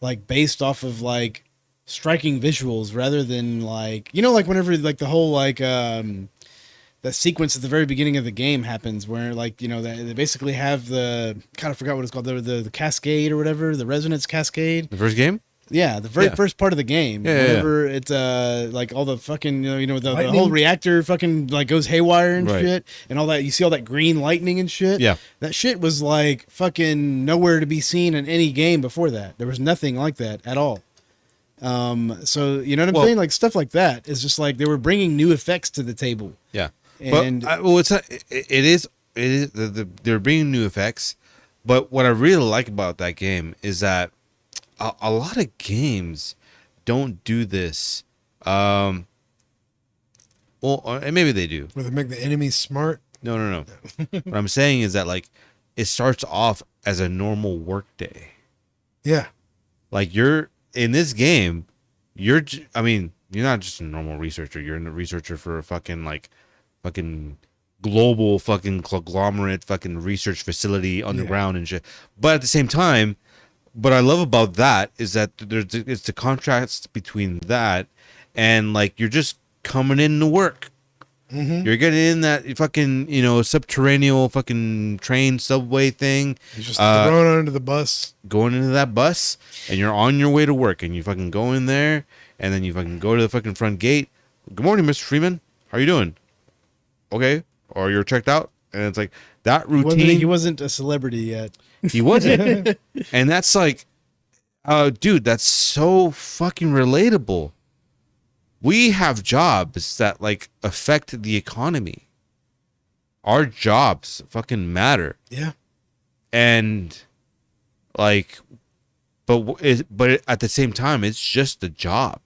like based off of like striking visuals rather than like like whenever like the whole like that sequence at the very beginning of the game happens where like they basically have the kind of forgot what it's called the cascade or whatever, the resonance cascade. The first game? Yeah, the very Yeah. first part of the game. Yeah, yeah, whenever it's like all the fucking the Lightning? whole reactor fucking like goes haywire and Right. shit, and all that, you see all that green lightning and shit. Yeah. That shit was like fucking nowhere to be seen in any game before that. There was nothing like that at all. So you know what I'm Well- saying? Like stuff like that is just like they were bringing new effects to the table. Yeah. And But it's not, it is they're bringing new effects, but what I really like about that game is that a lot of games don't do this. Well, and maybe they do. Where they make the enemies smart. No. What I'm saying is that like it starts off as a normal work day. Yeah. Like you're in this game, you're not just a normal researcher. You're a researcher for a fucking global fucking conglomerate fucking research facility underground and shit. But at the same time, what I love about that is that it's the contrast between that and like you're just coming in to work. Mm-hmm. You're getting in that fucking subterranean fucking train subway thing, He's just thrown under the bus. going into that bus, and you're on your way to work, and you fucking go in there, and then you fucking go to the fucking front gate. Good morning, Mr. Freeman. How are you doing? Okay. Or you're checked out, and it's like that routine. he wasn't a celebrity yet. He wasn't. And that's like, dude, that's so fucking relatable. We have jobs that like affect the economy. Our jobs fucking matter. Yeah. And like, but at the same time, it's just a job.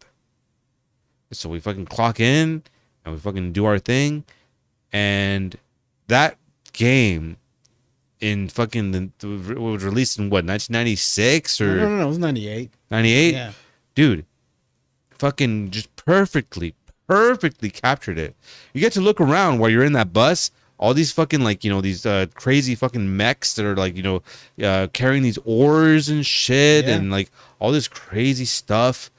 So we fucking clock in and we fucking do our thing. And that game in fucking it was released in what, 1996 or No, it was 98. 98? Yeah. Dude, fucking just perfectly captured it. You get to look around while you're in that bus. All these fucking like these crazy fucking mechs that are like carrying these ores and shit, Yeah. and like all this crazy stuff.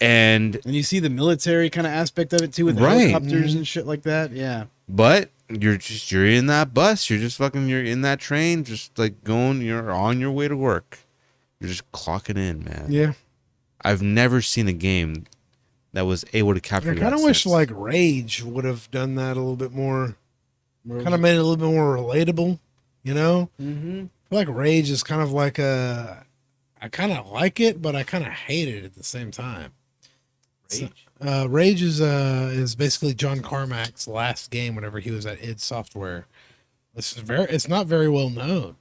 And you see the military kind of aspect of it too, with the Right. helicopters and shit like that. Yeah. but you're in that bus. You're in that train, just like going. You're on your way to work. You're just clocking in, man. Yeah. I've never seen a game that was able to capture. I kind of that wish sense. like Rage would have done that a little bit more. Where Kind of made it a little bit more relatable, Mm-hmm. I feel like Rage is kind of like I kind of like it, but I kind of hate it at the same time. Rage is basically John Carmack's last game whenever he was at id Software. It's not very well known,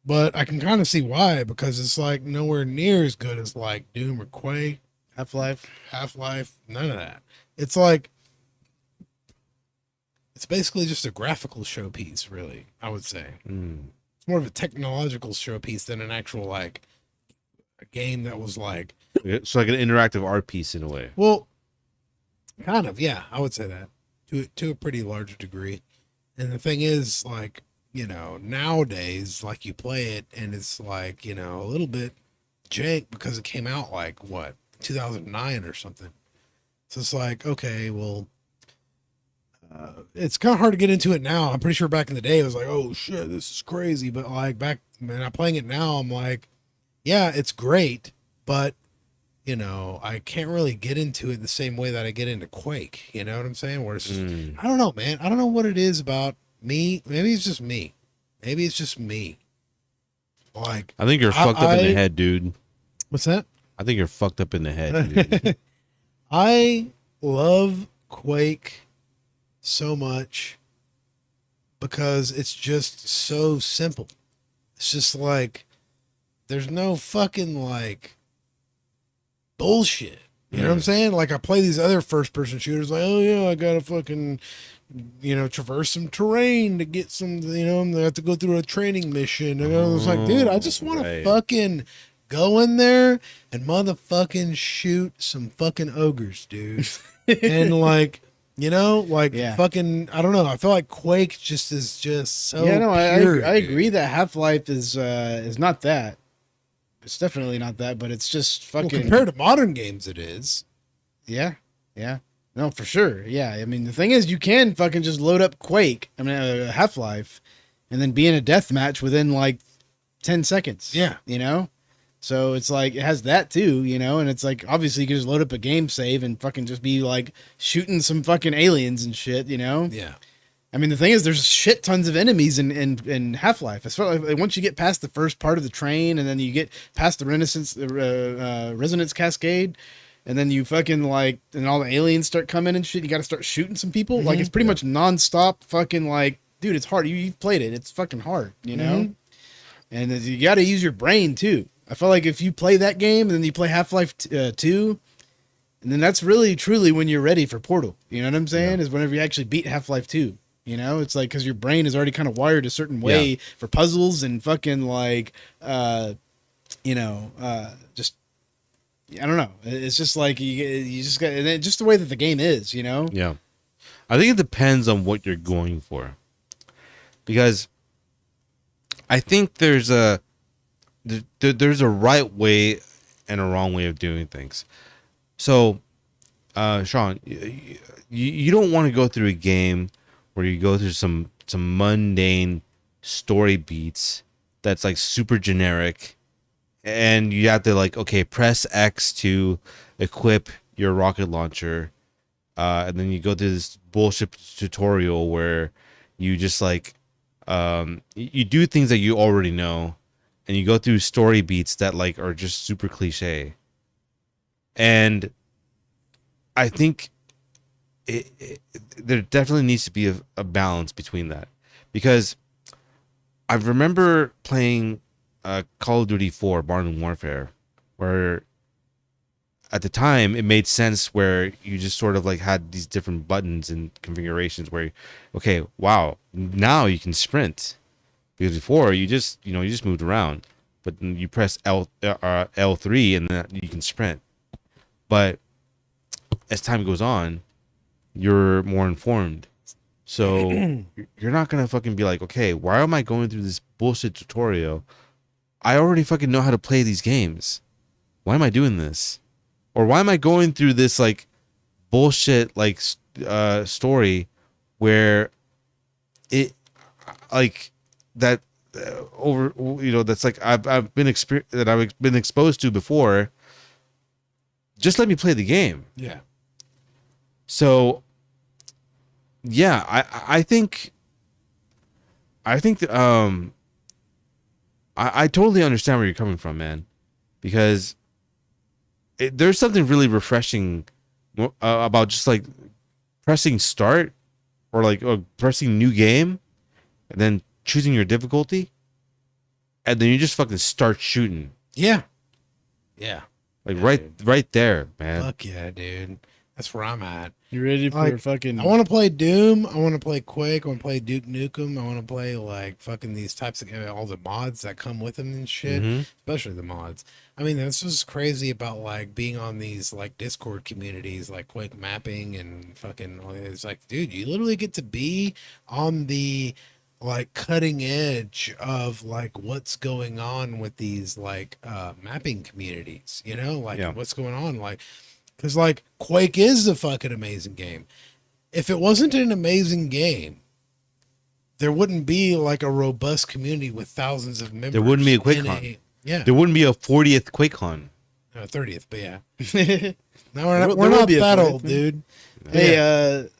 but I can kind of see why, because it's like nowhere near as good as like Doom or Quake, Half-Life. Half-Life, none of that. It's like It's basically just a graphical showpiece, really, I would say. It's more of a technological showpiece than an actual, like, a game that was like... It's like an interactive art piece in a way. Well, kind of, yeah, I would say that to a pretty large degree. And the thing is, like, you know, nowadays, like, you play it and it's like, you know, a little bit jank because it came out like what, 2009 or something. So it's like, okay, well, it's kind of hard to get into it now. I'm pretty sure back in the day it was like, oh shit, this is crazy. But like back when I'm playing it now, I'm like, yeah, it's great, but you know, I can't really get into it the same way that I get into Quake. You know what I'm saying? Where it's just, I don't know, man. I don't know what it is about me. Maybe it's just me. Maybe it's just me. Like, I think you're fucked up in the head, dude. What's that? I think you're fucked up in the head, dude. I love Quake so much because it's just so simple. It's just like, there's no fucking like bullshit. You know what I'm saying? Like I play these other first person shooters like, oh yeah, I gotta fucking, you know, traverse some terrain to get some, you know, I have to go through a training mission. And I was like, dude, I just want to fucking go in there and motherfucking shoot some fucking ogres, dude. And like, you know, like fucking, I don't know. I feel like Quake just is just so pure, I agree that Half-Life is not that. It's definitely not that, but it's just fucking... Well, compared to modern games, it is. Yeah, yeah. No, for sure. Yeah, I mean, the thing is, you can fucking just load up Quake, I mean, Half-Life, and then be in a death match within, like, 10 seconds. Yeah. You know? So it's like, it has that too, you know? And it's like, obviously, you can just load up a game save and fucking just be, like, shooting some fucking aliens and shit, you know? Yeah. I mean, the thing is, there's shit tons of enemies in Half-Life. It's like once you get past the first part of the train, and then you get past the resonance cascade, and then you fucking like, and all the aliens start coming and shit. You got to start shooting some people. Mm-hmm. Like it's pretty much nonstop. Fucking like, dude, it's hard. You've played it. It's fucking hard, you know. And you got to use your brain too. I feel like if you play that game and then you play Half-Life 2. And then that's really truly when you're ready for Portal. You know what I'm saying? Is whenever you actually beat Half-Life 2. You know, it's like because your brain is already kind of wired a certain way for puzzles and fucking like, you know, just I don't know. It's just like you just got, and just the way that the game is, you know. Yeah, I think it depends on what you're going for, because I think there's a right way and a wrong way of doing things. So, Sean, you don't want to go through a game where you go through some mundane story beats that's like super generic, and you have to like, okay, press X to equip your rocket launcher, and then you go through this bullshit tutorial where you just like you do things that you already know, and you go through story beats that like are just super cliche. And I think there definitely needs to be a balance between that, because I remember playing Call of Duty 4 Modern Warfare, where at the time it made sense where you just sort of like had these different buttons and configurations where, okay, wow, now you can sprint, because before you just moved around, but then you press L3 and then you can sprint. But as time goes on, you're more informed. So you're not going to fucking be like, okay, why am I going through this bullshit tutorial? I already fucking know how to play these games. Why am I doing this? Or why am I going through this like bullshit like story where it like that over, you know, that's like I've been exposed to before. Just let me play the game. Yeah. So, yeah, I think that, I totally understand where you're coming from, man, because there's something really refreshing about just like pressing start or like pressing new game and then choosing your difficulty, and then you just fucking start shooting. Yeah. Yeah. Like right there, man. Fuck yeah, dude. That's where I'm at. You ready for Like, fucking? I want to play Doom. I want to play Quake. I want to play Duke Nukem. I want to play like fucking these types of all the mods that come with them and shit, Mm-hmm. especially the mods. I mean, this was crazy about like being on these like Discord communities, like Quake mapping and fucking. It's like, dude, you literally get to be on the like cutting edge of like what's going on with these like mapping communities. You know, like Yeah. what's going on, like. Because, like, Quake is a fucking amazing game. If it wasn't an amazing game, there wouldn't be, like, a robust community with thousands of members. There wouldn't be a in QuakeCon. Yeah. There wouldn't be a 40th QuakeCon. 30th, but yeah. Hey, No, we're not, There will not be a that 40th, old, man. dude.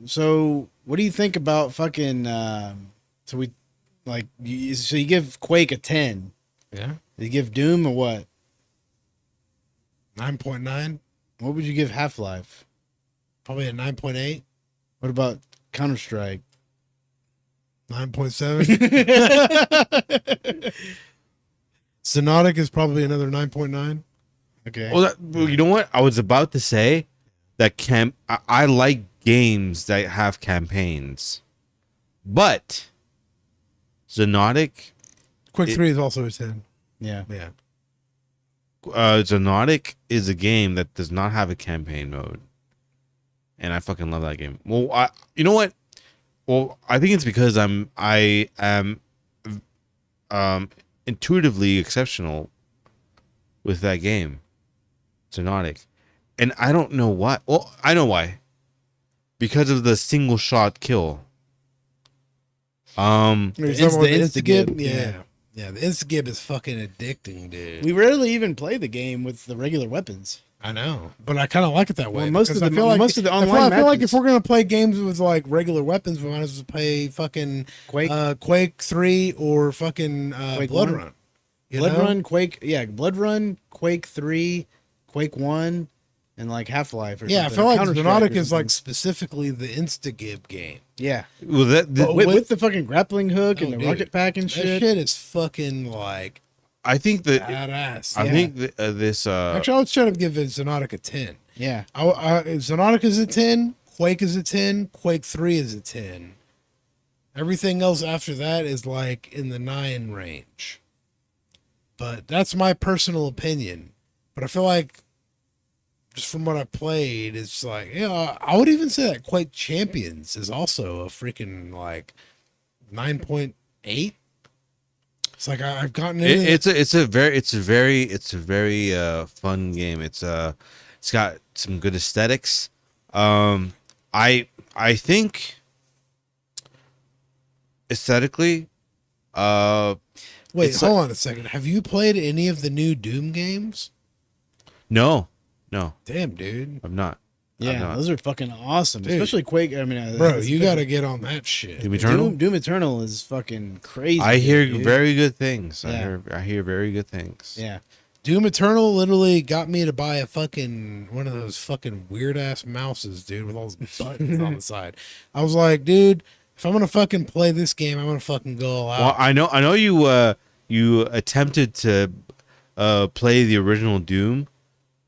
so what do you think about fucking? So we like so you give Quake a 10. Yeah. You give Doom a what? 9.9. What would you give Half-Life? Probably a 9.8. What about Counter-Strike? 9.7. Sonotic is probably another 9.9. Okay. Well, you know what? I was about to say that I like games that have campaigns, but Zonotic, Quake 3 is also a 10. Yeah. Yeah. Zonotic is a game that does not have a campaign mode, and I fucking love that game. Well, you know what? Well, I think it's because I am intuitively exceptional with that game, Zonotic, and I don't know why. Well, I know why. Because of the single shot kill. The Instagib. Yeah. Yeah, the Instagib is fucking addicting, dude. We rarely even play the game with the regular weapons. I know, but I kind of like it that way. Well, most because of I the- feel like most of the I feel- online I feel like matches- if we're gonna play games with like regular weapons, we might as well play fucking Quake, Quake 3 or fucking Quake Blood 1. Run. You Blood know? Run, Quake, Blood Run, Quake 3, Quake 1, and like Half-Life. Or Yeah, I something, feel or like Counter-Strike Zonotic or is like something. specifically the Instagib game. Yeah, Well, with the fucking grappling hook and Oh, the dude. rocket pack and That shit. shit is fucking like I think that badass. I Yeah. think that, this Actually, I was trying to give Zonotic a 10. Yeah, Zonotic is a 10, Quake is a 10, Quake 3 is a 10. Everything else after that is like in the 9 range. But that's my personal opinion. But I feel like just from what I played, it's like, I would even say that Quake Champions is also a freaking like 9.8. It's like I've gotten into it's a very fun game. It's got some good aesthetics. I think aesthetically, Wait, it's hold on a second. Have you played any of the new Doom games? no, Damn, dude. I'm not. yeah, those are fucking awesome. Dude. Especially Quake. I mean, Bro, you got to get on that shit. Doom Eternal. Doom Eternal is fucking crazy. I hear dude. very good things. Yeah. I hear very good things. Yeah, Doom Eternal literally got me to buy a fucking one of those fucking weird ass mouses, dude, with all those buttons on the side. I was like, dude, if I'm gonna fucking play this game, I'm gonna fucking go all out. Well, I know you attempted to play the original Doom,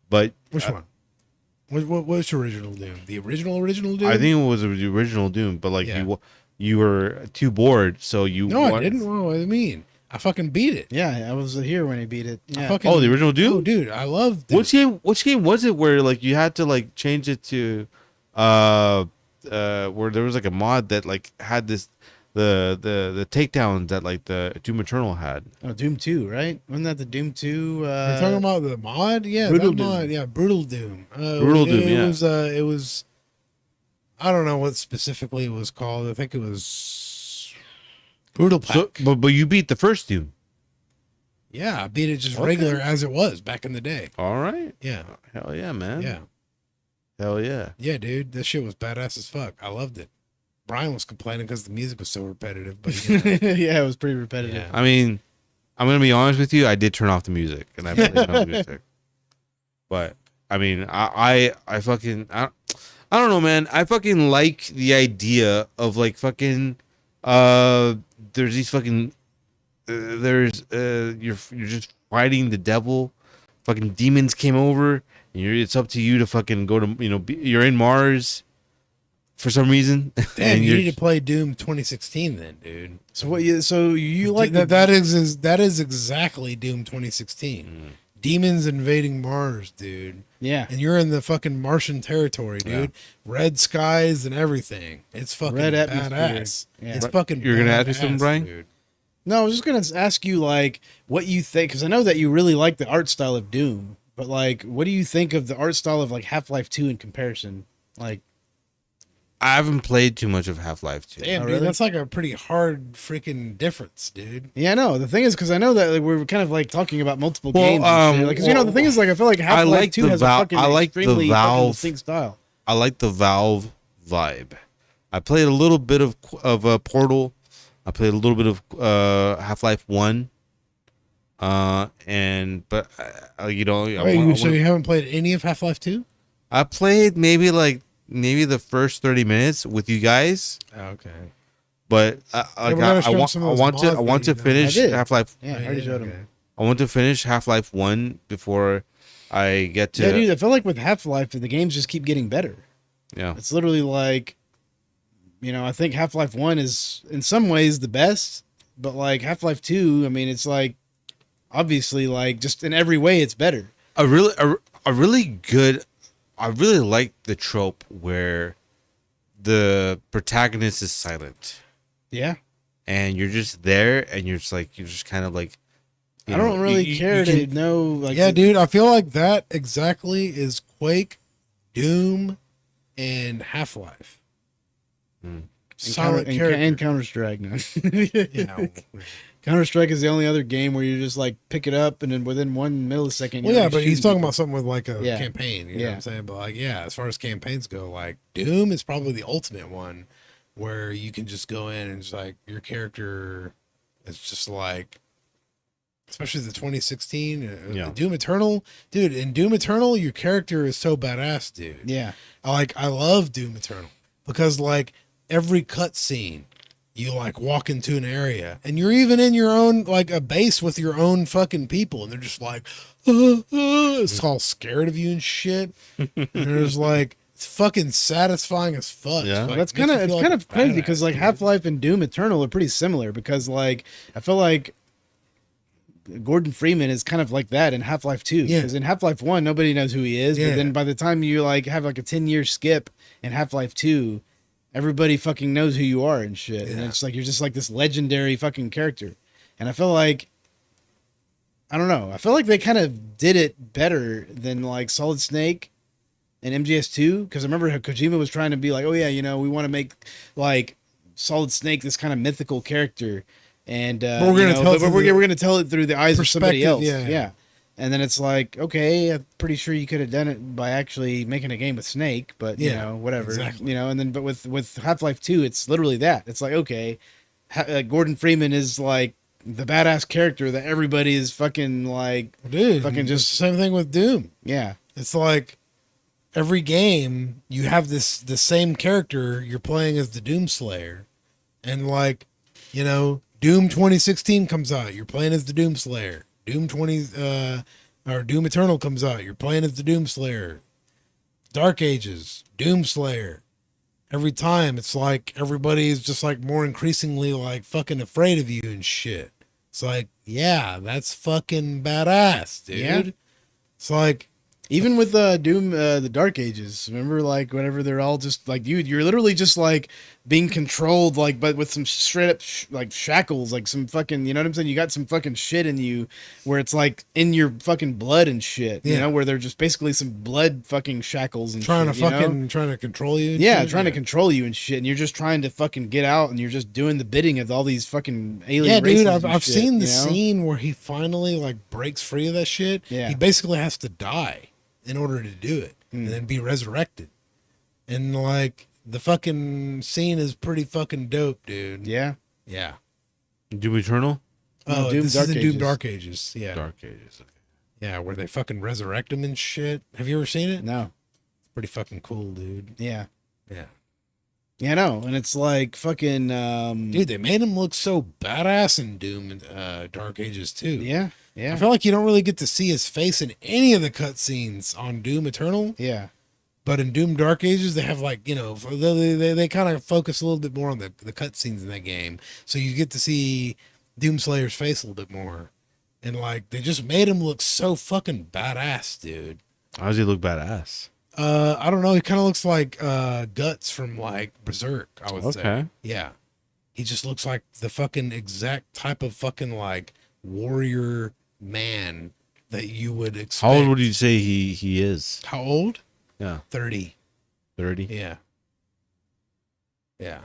but Which one? What's original Doom? The original Doom? I think it was the original Doom, but like Yeah. you were too bored, so you No, I didn't. What do you mean? I fucking beat it. yeah. I was here when he beat it. I Yeah, fucking, Oh, the original Doom. Oh, dude, I love Doom. Which game was it where like you had to like change it to where there was like a mod that like had this the takedowns that like the Doom Eternal had. oh, Doom 2, right? Wasn't that the Doom 2? You're talking about the mod? Yeah, Brutal that Doom. mod. Yeah, Brutal Doom. Brutal Doom, yeah. It was. I don't know what specifically it was called. I think it was Brutal Pack. So, but you beat the first Doom. Yeah, I beat it just Okay. regular as it was back in the day. All right. Yeah, Hell yeah, man. yeah, Hell yeah. yeah, dude. That shit was badass as fuck. I loved it. Brian was complaining because the music was so repetitive, but you know, yeah, it was pretty repetitive. Yeah. I mean, I'm gonna be honest with you. I did turn off the music, and I played no music. But I mean, I fucking I don't know, man. I fucking like the idea of like fucking there's these fucking you're just fighting the devil. Fucking demons came over It's up to you to fucking go to, you're in Mars for some reason. Damn, and you you're need to play Doom 2016 then, dude. So you like that is exactly Doom 2016. Demons invading Mars, dude. Yeah. And you're in the fucking Martian territory, dude. Red skies and everything. It's fucking Red atmosphere. badass. Yeah. It's fucking You're gonna ask me something, badass, Brian? dude. No, I was just gonna ask you like what you think, because I know that you really like the art style of Doom, but like, what do you think of the art style of like Half-Life 2 in comparison? Like, I haven't played too much of Half-Life 2. Damn, Oh, dude, really? that's like a pretty hard freaking difference, dude. yeah, no. The thing is, because I know that like, we're kind of like talking about multiple Well, games. And shit. Like, 'cause, the thing is, like, I feel like Half-Life like 2 the has a fucking I like the extremely fucking Valve- distinct style. I like the Valve vibe. I played a little bit of Portal. I played a little bit of Half-Life 1. So You haven't played any of Half-Life 2? I played maybe the first 30 minutes with you guys, Oh, okay. but I want to finish I did. Half-Life. Yeah, I already showed him. I want to finish Half-Life 1 before I get to. Yeah, dude. I feel like with Half-Life, the games just keep getting better. Yeah. It's literally like, I think Half-Life 1 is in some ways the best, but like Half-Life 2, I mean, it's like obviously like just in every way it's better. I really like the trope where the protagonist is silent Yeah. and you're just there and you're just kind of like, I don't really care to know like Yeah, dude, I feel like that exactly is Quake, Doom, and Half-Life. Silent character. and Counter-Strike. No. Yeah. Counter-Strike is the only other game where you just like pick it up and then within 1 millisecond. Well, you're yeah, but he's shooting talking people. about something with like a Yeah. campaign. You know Yeah. what I'm saying? But like, yeah, as far as campaigns go, like Doom is probably the ultimate one where you can just go in and it's like your character is just like, especially the 2016 Yeah. Doom Eternal, dude. In Doom Eternal, your character is so badass, dude. Yeah. I love Doom Eternal because like every cutscene, you like walk into an area and you're even in your own like a base with your own fucking people and they're just like, it's all scared of you and shit. And there's like it's fucking satisfying as fuck. Yeah. Like, That's makes kind you of feel it's kind like of a crazy badass, because like dude. Half-Life and Doom Eternal are pretty similar because like I feel like Gordon Freeman is kind of like that in Half-Life 2. Yeah. Because in Half-Life 1, nobody knows who he is. Yeah. But then by the time you like have like a 10-year skip in Half-Life 2, everybody fucking knows who you are and shit. And Yeah. it's like you're just like this legendary fucking character. And I feel like I don't know. I feel like they kind of did it better than like Solid Snake and MGS2 because I remember how Kojima was trying to be like, oh yeah, we want to make like Solid Snake this kind of mythical character, and But we're gonna tell it through we're gonna tell it through the eyes of somebody else. Perspective, yeah. And then it's like, okay, I'm pretty sure you could have done it by actually making a game with Snake, but Yeah, whatever, exactly. And then but with Half-Life 2, it's literally that. It's like, okay, Gordon Freeman is like the badass character that everybody is fucking like, dude, fucking it's just- the same thing with Doom. yeah. It's like every game you have the same character you're playing as the Doom Slayer, and like Doom 2016 comes out, you're playing as the Doom Slayer. Doom Doom Eternal comes out, you're playing as the Doom Slayer. Dark Ages, Doom Slayer. Every time it's like everybody is just like more increasingly like fucking afraid of you and shit. It's like, yeah, that's fucking badass, dude. Yeah. It's like, Even with Doom, the Dark Ages, remember, like, whenever they're all just, like, you're literally just, like, being controlled, like, but with some straight up, like, shackles, like, some fucking, you know what I'm saying? You got some fucking shit in you where it's, like, in your fucking blood and shit, you Yeah. know, where they're just basically some blood fucking shackles and trying shit, to you know? fucking trying to control you. and Yeah, shit. trying to control you and shit, and you're just trying to fucking get out, and you're just doing the bidding of all these fucking alien Yeah, races. dude, I've and shit, seen the you know? scene where he finally like breaks free of that shit. Yeah. He basically has to die in order to do it and Hmm. then be resurrected. And like the fucking scene is pretty fucking dope, dude. Yeah. Yeah. Doom Eternal? No, Oh, Doom this Dark is in Doom Ages. Dark Ages. Yeah. Dark Ages. Okay. Yeah, where they fucking resurrect him and shit. Have you ever seen it? No. It's pretty fucking cool, dude. Yeah. Yeah. Yeah, I know, and it's like fucking Dude, they made him look so badass in Doom and Dark Ages too. Yeah, I yeah, feel like you don't really get to see his face in any of the cutscenes on Doom Eternal, yeah. but in Doom Dark Ages, they have like, they kind of focus a little bit more on the cutscenes in that game. So you get to see Doomslayer's face a little bit more. And like, they just made him look so fucking badass, dude. How does he look badass? I don't know. He kind of looks like Guts from like Berserk, I would say. Okay. Yeah. He just looks like the fucking exact type of fucking like warrior man that you would expect. How old would you say he is? How old? Yeah, 30. 30. Yeah. Yeah.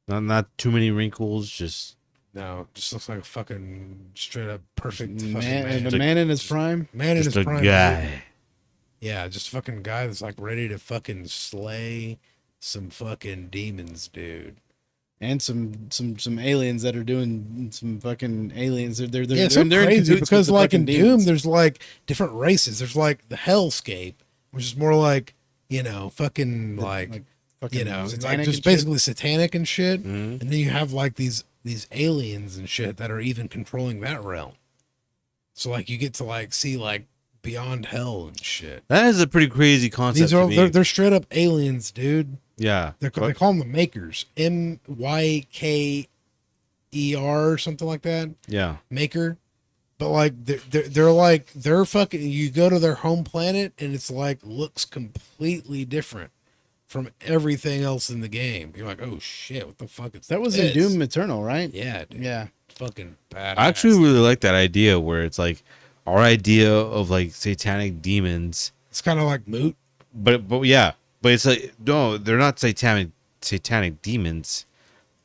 Not too many wrinkles. Just No, just looks like a fucking straight up perfect fucking Man, man. a man in his prime. Man in his just a prime. guy. Dude. Yeah, just fucking guy that's like ready to fucking slay some fucking demons, dude. And some aliens that are doing some fucking aliens. They're Yeah, it's so in crazy cahoots with because the like in fucking Doom, demons. there's like different races. There's like the Hellscape, which is more like, fucking like fucking it's like satanic just and shit. basically satanic and shit. Mhm. And then you have like these aliens and shit that are even controlling that realm. So like you get to like see like beyond hell and shit. That is a pretty crazy concept. These are to me. they're straight up aliens, dude. Yeah. They call them the Makers, Myker or something like that. Yeah. Maker, but like they're fucking. You go to their home planet and it's like looks completely different from everything else in the game. You're like, oh shit, what the fuck is That was this? in Doom Eternal, right? Yeah, dude. Yeah. Fucking badass. I actually really like that idea where it's like our idea of like satanic demons, It's kind of like Moot. but yeah, but it's like no, they're not satanic demons.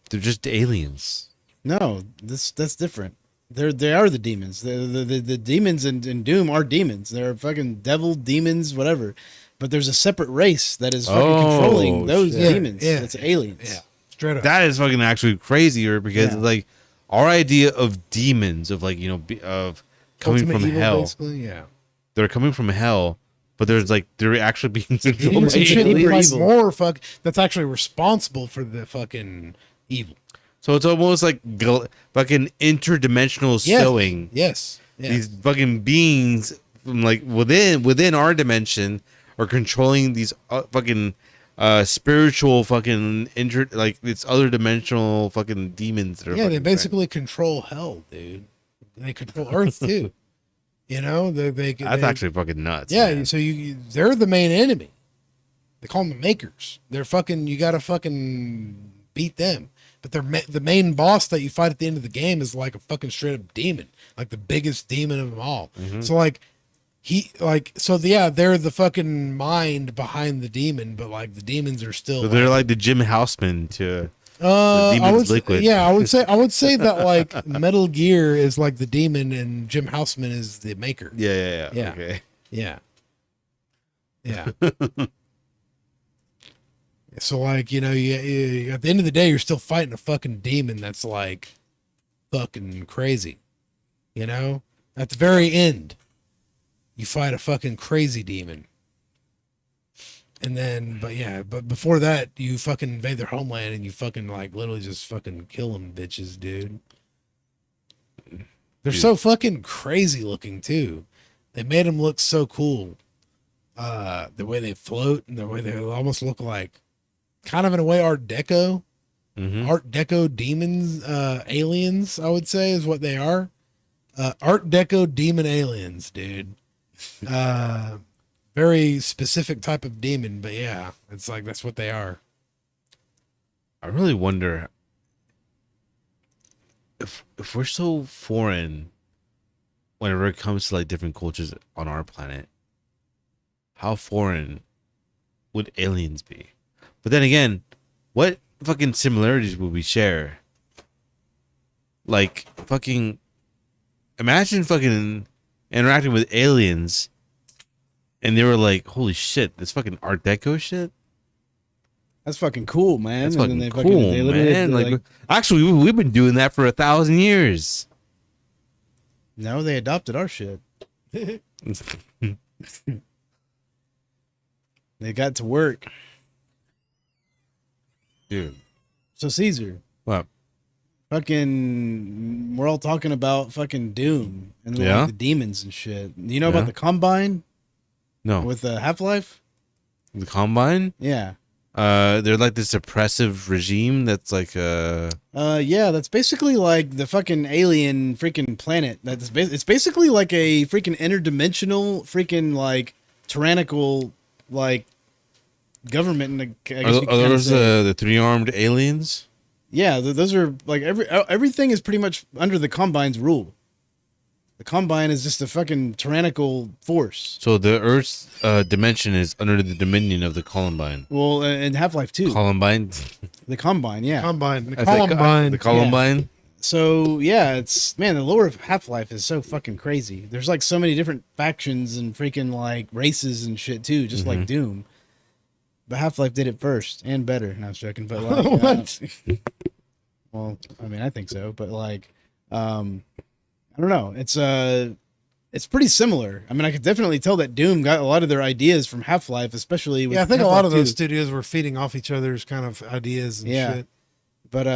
They're just aliens. No, that's different. They are the demons. The demons in Doom are demons. They're fucking devil demons, whatever. But there's a separate race that is fucking Oh, controlling those shit. demons. Yeah. It's aliens. Yeah, straight up. That is fucking actually crazier because Yeah. like our idea of demons of like of coming Ultimate from evil, hell. basically. Yeah. They're coming from hell, but there's like they're actually being controlled Demons by and shit aliens. Deeper like evil. more that's actually responsible for the fucking evil. So it's almost like fucking interdimensional Yes. sewing. Yes. Yes. These fucking beings from like within our dimension are controlling these fucking spiritual fucking like it's other dimensional fucking demons that are Yeah, they fucking basically control hell, dude. They control Earth too. They that's actually fucking nuts. yeah. man. So they're the main enemy. They call them the Makers. They're fucking. You gotta fucking beat them. But the main boss that you fight at the end of the game is like a fucking straight up demon, like the biggest demon of them all. Mm-hmm. So like they're the fucking mind behind the demon, but like the demons are still. So they're like the Jim Houseman to I demon's would, liquid. Yeah, I would say that like Metal Gear is like the demon and Jim Houseman is the maker. yeah. Yeah. Okay. Yeah. Yeah. So like, you at the end of the day, you're still fighting a fucking demon that's like fucking crazy. At the very end, you fight a fucking crazy demon. And then, but before that, you fucking invade their homeland and you fucking like literally just fucking kill them bitches, dude. They're so fucking crazy looking too. They made them look so cool. The way they float and the way they almost look like kind of in a way Art Deco. Mhm. Art Deco demons, aliens, I would say is what they are. Art Deco demon aliens, dude. Very specific type of demon, but yeah, it's like that's what they are. I really wonder if we're so foreign whenever it comes to like different cultures on our planet, how foreign would aliens be? But then again, what fucking similarities would we share? Like fucking imagine fucking interacting with aliens and they were like, holy shit, this fucking Art Deco shit? That's fucking cool, man. That's And fucking then cool, they literally, man. like, Like, actually, we've been doing that for 1,000 years. no, they adopted our shit. They got to work. Dude. So Caesar, What? fucking, we're all talking about fucking Doom and Yeah? like the demons and shit. Do you know Yeah. about the Combine No. with Half-Life? The Combine? Yeah. They're like this oppressive regime that's like Yeah, that's basically like the fucking alien freaking planet. It's basically like a freaking interdimensional freaking like tyrannical like government. I guess you are could kinda those say. the 3-armed aliens? Yeah, those are like everything is pretty much under the Combine's rule. The Combine is just a fucking tyrannical force. So the Earth's dimension is under the dominion of the Columbine. Well, in Half-Life 2, Columbine? the Combine, yeah. Combine. The I think- Columbine. The Columbine? So yeah, it's man, the lore of Half-Life is so fucking crazy. There's like so many different factions and freaking like races and shit too, just like Doom. But Half-Life did it first and better. No, I was joking, but like, What? well, I mean, I think so, but like, I don't know. It's pretty similar. I mean, I could definitely tell that Doom got a lot of their ideas from Half-Life, especially with Yeah, I think a Half-Life lot of 2. those studios were feeding off each other's kind of ideas and Yeah. shit. But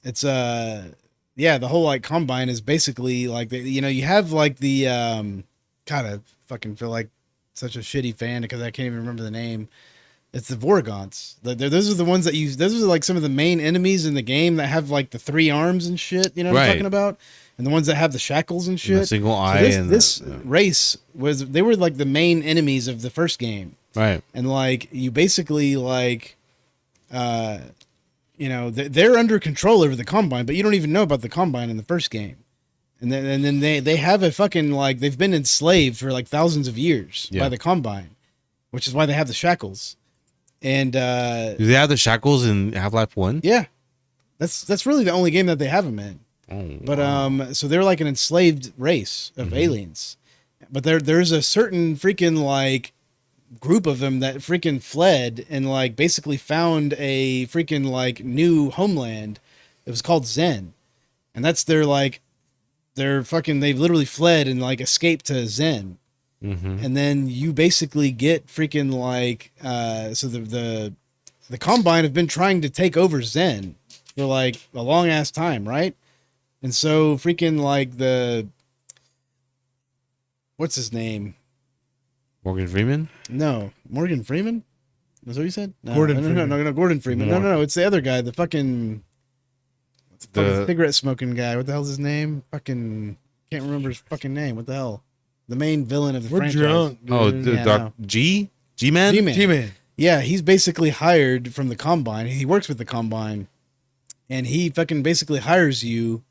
it's yeah, the whole like Combine is basically like you have like the God, I fucking feel like such a shitty fan because I can't even remember the name. It's the Vorgons. Those are the ones that those are like some of the main enemies in the game that have like the 3 arms and shit. You know what I'm Right. talking about? And the ones that have the shackles and And shit. the single So eye and this the- race they were like the main enemies of the first game. right. And like you basically like they're under control over the Combine, but you don't even know about the Combine in the first game. And then they have a fucking like they've been enslaved for like thousands of years Yeah. by the Combine, which is why they have the shackles. And Do they have the shackles in Half-Life 1? yeah, that's really the only game that they have them in. Oh, But so they're like an enslaved race of aliens. But there's a certain freaking like group of them that freaking fled and like basically found a freaking like new homeland. It was called Zen. And that's their like they've literally fled and like escaped to Zen. Mm-hmm. And then you basically get freaking like so the Combine have been trying to take over Zen for like a long ass time, right? And so freaking like what's his name? Morgan Freeman? No, Morgan Freeman? Is that what you said? No, Gordon no, Freeman. No, Gordon Freeman. No, it's the other guy, the fucking cigarette smoking guy. What the hell's his name? Fucking can't remember his fucking name. What the hell? The main villain of the We're franchise. drunk. Oh, dude. the Yeah, Doc no. G-Man? G-Man. G-Man. Yeah, he's basically hired from the Combine. He works with the Combine, and he fucking basically hires you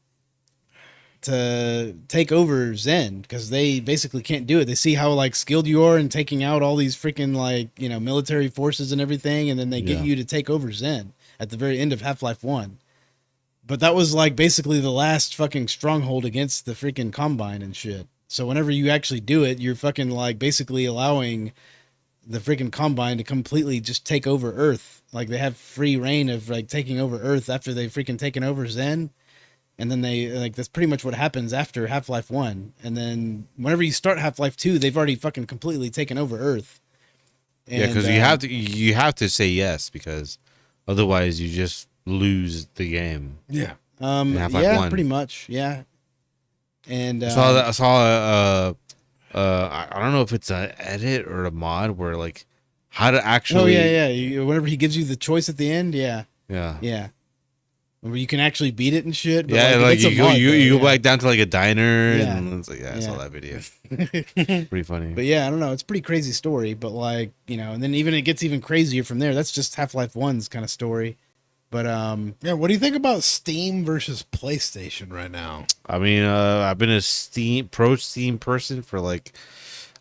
to take over Zen because they basically can't do it. They see how like skilled you are in taking out all these freaking like military forces and everything, and then they get Yeah. you to take over Zen at the very end of Half-Life 1. But that was like basically the last fucking stronghold against the freaking Combine and shit. So whenever you actually do it, you're fucking like basically allowing the freaking Combine to completely just take over Earth. Like they have free reign of like taking over Earth after they've freaking taken over Zen. And then they like that's pretty much what happens after Half-Life 1. And then whenever you start Half-Life 2, they've already fucking completely taken over Earth. Yeah, because you have to say yes because otherwise you just lose the game. Yeah. Half-Life yeah, 1. pretty much, yeah. And I saw I don't know if it's an edit or a mod where like how to actually whenever he gives you the choice at the end, yeah. yeah Where you can actually beat it and shit. But like it's a you go mod, you though, go back down to like a diner Yeah. and it's like I saw Yeah. that video. Pretty funny. But yeah, I don't know. It's a pretty crazy story, but like, and then even it gets even crazier from there. That's just Half-Life 1's kind of story. But Yeah. What do you think about Steam versus PlayStation right now? I mean, I've been a Steam person for like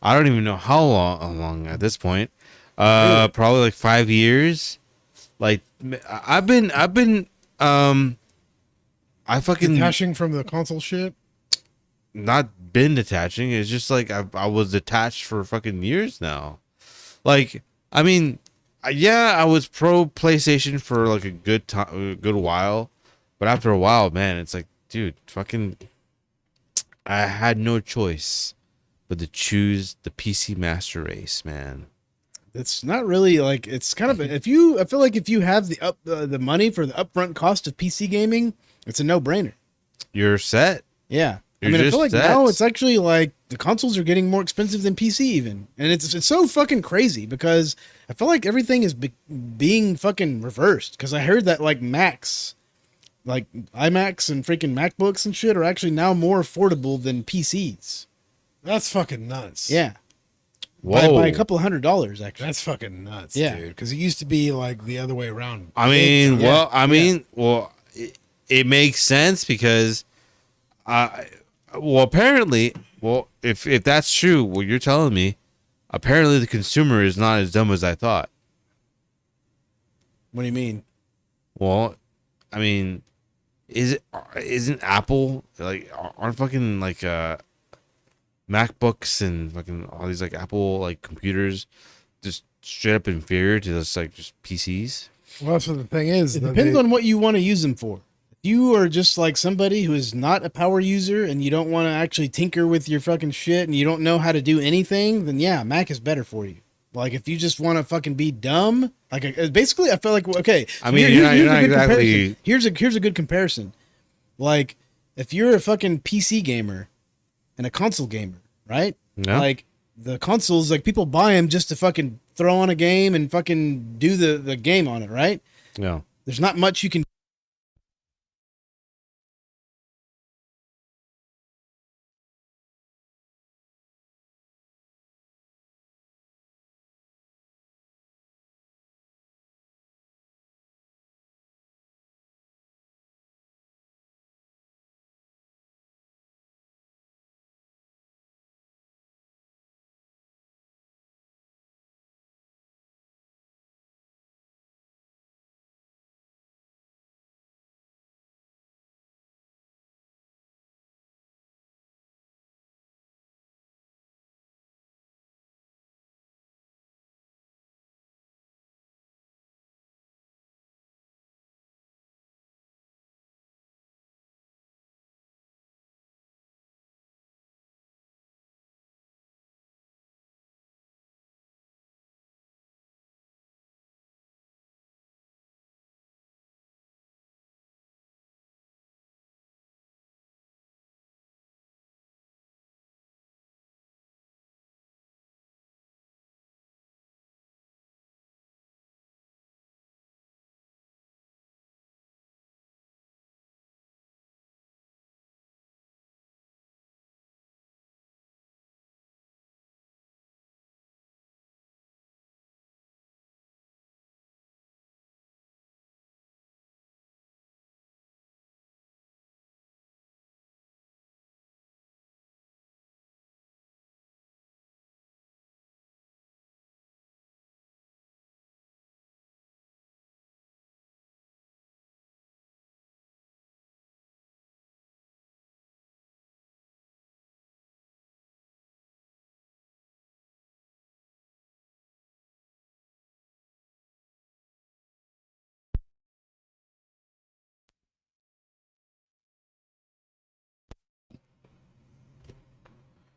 I don't even know how long at this point. Really? Probably like 5 years. Like I've been I fucking Detaching from the console shit? not been detaching. It's just like I was detached for fucking years now. Like, I mean, yeah, I was pro PlayStation for like a good while, but after a while, man, it's like, dude, fucking, I had no choice but to choose the PC Master Race, man. It's not really like it's kind of I feel like if you have the money for the upfront cost of PC gaming, it's a no-brainer. You're set. Yeah. You're I feel just like set. now it's actually like the consoles are getting more expensive than PC even. And it's so fucking crazy because I feel like everything is being fucking reversed because I heard that like Macs, like iMacs and freaking MacBooks and shit are actually now more affordable than PCs. That's fucking nuts. Yeah. Whoa. By a couple $100 actually. That's fucking nuts, Yeah. dude. Because it used to be like the other way around. I mean, Yeah. it makes sense because, apparently, if that's true, what you're telling me, apparently the consumer is not as dumb as I thought. What do you mean? Well, I mean, isn't Apple like aren't fucking like MacBooks and fucking all these like Apple like computers just straight up inferior to just PCs? Well, that's what the thing is. It depends on what you want to use them for. If you are just like somebody who is not a power user and you don't want to actually tinker with your fucking shit and you don't know how to do anything, then yeah, Mac is better for you. Like if you just want to fucking be dumb, like basically, I feel like okay. I mean, you're not exactly. Here's a good comparison. Like if you're a fucking PC gamer and a console gamer, right? Yeah. Like the consoles, like people buy them just to fucking throw on a game and fucking do the game on it, right? Yeah. There's not much you can.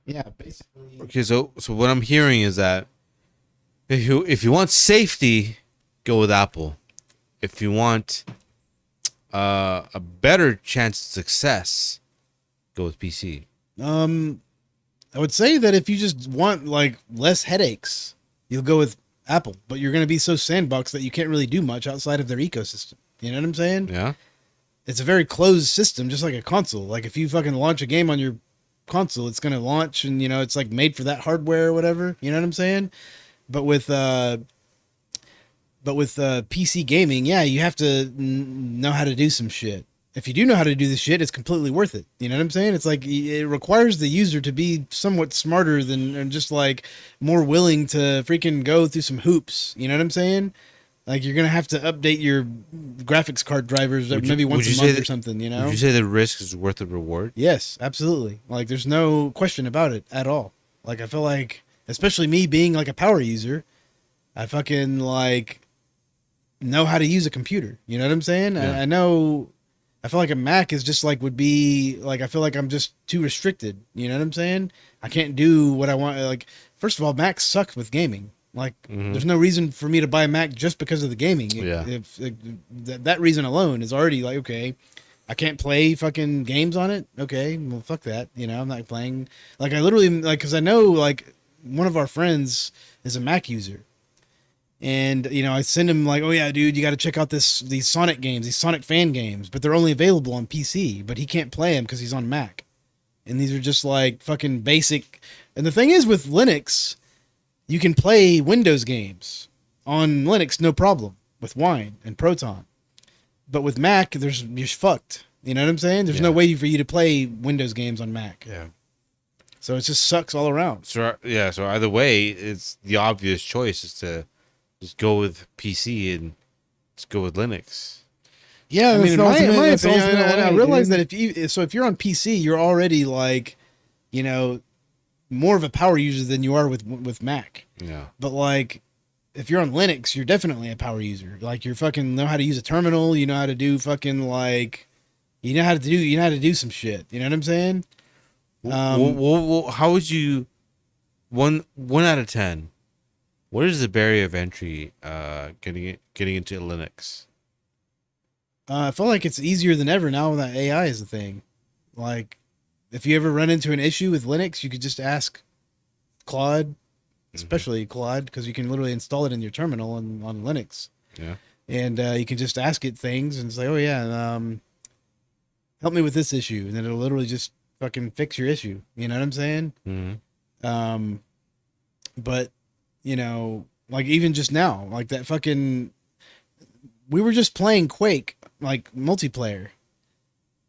Yeah, basically. Okay, so what I'm hearing is that if you want safety, go with Apple. If you want a better chance of success, go with PC. I would say that if you just want like less headaches, you'll go with Apple, but you're going to be so sandboxed that you can't really do much outside of their ecosystem. You know what I'm saying? Yeah. It's a very closed system, just like a console. Like if you fucking launch a game on your console, it's going to launch and, you know, it's like made for that hardware or whatever. You know what I'm saying? But with PC gaming, yeah, you have to know how to do some shit. If you do know how to do this shit, it's completely worth it. You know what I'm saying? It's like it requires the user to be somewhat smarter than and just like more willing to freaking go through some hoops. You know what I'm saying? Like you're gonna have to update your graphics card drivers maybe once a month or something. You know? Would you say the risk is worth the reward? Yes, absolutely. Like there's no question about it at all. Like I feel like, especially me being like a power user, I fucking like know how to use a computer. You know what I'm saying? Yeah. I know. I feel like a Mac is just like would be like I feel like I'm just too restricted. You know what I'm saying? I can't do what I want. Like first of all, Macs suck with gaming. Like, Mhm. there's no reason for me to buy a Mac just because of the gaming. Yeah. If that reason alone is already like, okay, I can't play fucking games on it. Okay, well, fuck that. You know, I'm not playing. Like, I literally, like, because I know, like, one of our friends is a Mac user. And, you know, I send him, like, oh, yeah, dude, you got to check out these Sonic games, these Sonic fan games. But they're only available on PC. But he can't play them because he's on Mac. And these are just, like, fucking basic. And the thing is with Linux, you can play Windows games on Linux, no problem, with Wine and Proton. But with Mac, you're fucked. You know what I'm saying? There's no way for you to play Windows games on Mac. Yeah. So it just sucks all around. So yeah, so either way, it's the obvious choice is to just go with PC and just go with Linux. Yeah, I mean, in my that's opinion, ultimately I way, realize dude. that if you're on PC, you're already like, you know, more of a power user than you are with Mac. Yeah. But like, if you're on Linux, you're definitely a power user. Like, you're fucking know how to use a terminal. You know how to do fucking like, you know how to do some shit. You know what I'm saying? Well, how would you one out of 10? What is the barrier of entry getting into Linux? I feel like it's easier than ever now that AI is a thing. Like, if you ever run into an issue with Linux, you could just ask Claude, especially Claude, because you can literally install it in your terminal on Linux. Yeah. And you can just ask it things and say, oh, yeah, help me with this issue. And then it'll literally just fucking fix your issue. You know what I'm saying? Mm-hmm. But, you know, like even just now, like that fucking, we were just playing Quake, like multiplayer.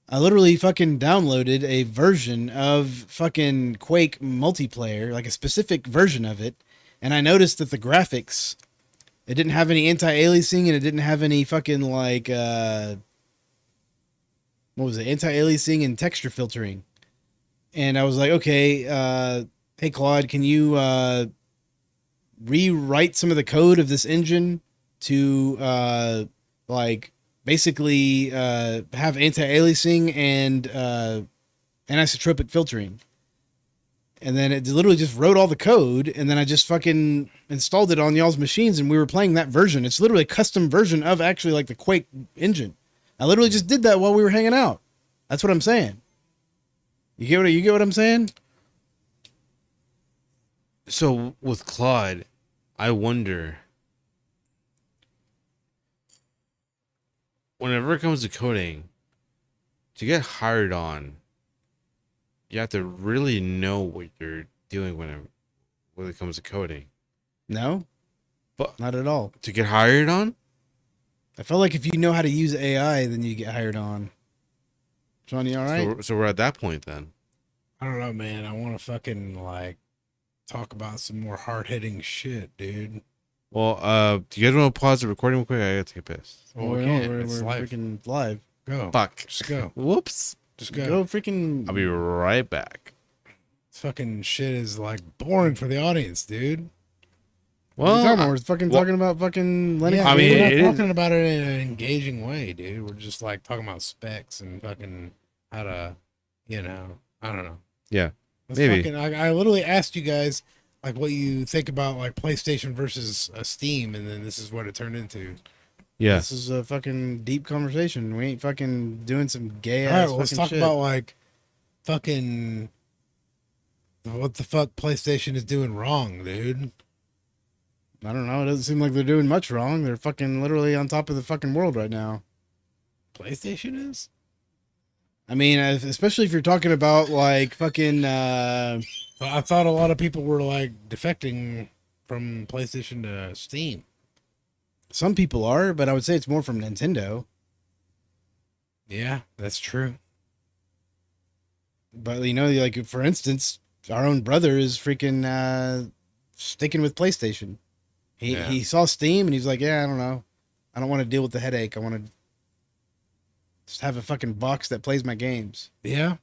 I literally fucking downloaded a version of fucking Quake multiplayer, like a specific version of it. And I noticed that the graphics, it didn't have any anti-aliasing and it didn't have any fucking like, what was it? Anti-aliasing and texture filtering. And I was like, okay, hey Claude, can you, rewrite some of the code of this engine to like basically have anti-aliasing and anisotropic filtering. And then it literally just wrote all the code, and then I just fucking installed it on y'all's machines, and we were playing that version. It's literally a custom version of actually like the Quake engine. I literally just did that while we were hanging out. That's what I'm saying. You get what I'm saying? So with Claude, I wonder, whenever it comes to coding, to get hired on, you have to really know what you're doing when it comes to coding. No, But not at all. to get hired on, I feel like if you know how to use AI, then you get hired on. Johnny, all right? so we're at that point then. I don't know, man. I want to fucking like talk about some more hard hitting shit, dude. Well, do you guys want to pause the recording real quick? I gotta take a piss. Well, We're we can't. we're It's live. freaking live. Go. Fuck. Just go. Whoops. Just go. Go freaking. I'll be right back. This fucking shit is like boring for the audience, dude. What are you Well, talking about? We're fucking talking about fucking Linux. Yeah, I mean, we're it not is- talking about it in an engaging way, dude. We're just like talking about specs and fucking how to, you know, I don't know. Yeah. Let's Maybe. fucking, I literally asked you guys like what you think about like PlayStation versus Steam, and then this is what it turned into. Yeah. This is a fucking deep conversation. We ain't fucking doing some gay All ass. right, well, let's fucking talk shit. about like fucking what the fuck PlayStation is doing wrong, dude. I don't know. It doesn't seem like they're doing much wrong. They're fucking literally on top of the fucking world right now. PlayStation is? I mean, especially if you're talking about like fucking. Well, I thought a lot of people were like defecting from PlayStation to Steam. Some people are, but I would say it's more from Nintendo. Yeah, that's true. But you know, like for instance, our own brother is freaking sticking with PlayStation. He saw Steam and he's like, yeah, I don't know. I don't want to deal with the headache. I want to just have a fucking box that plays my games. Yeah.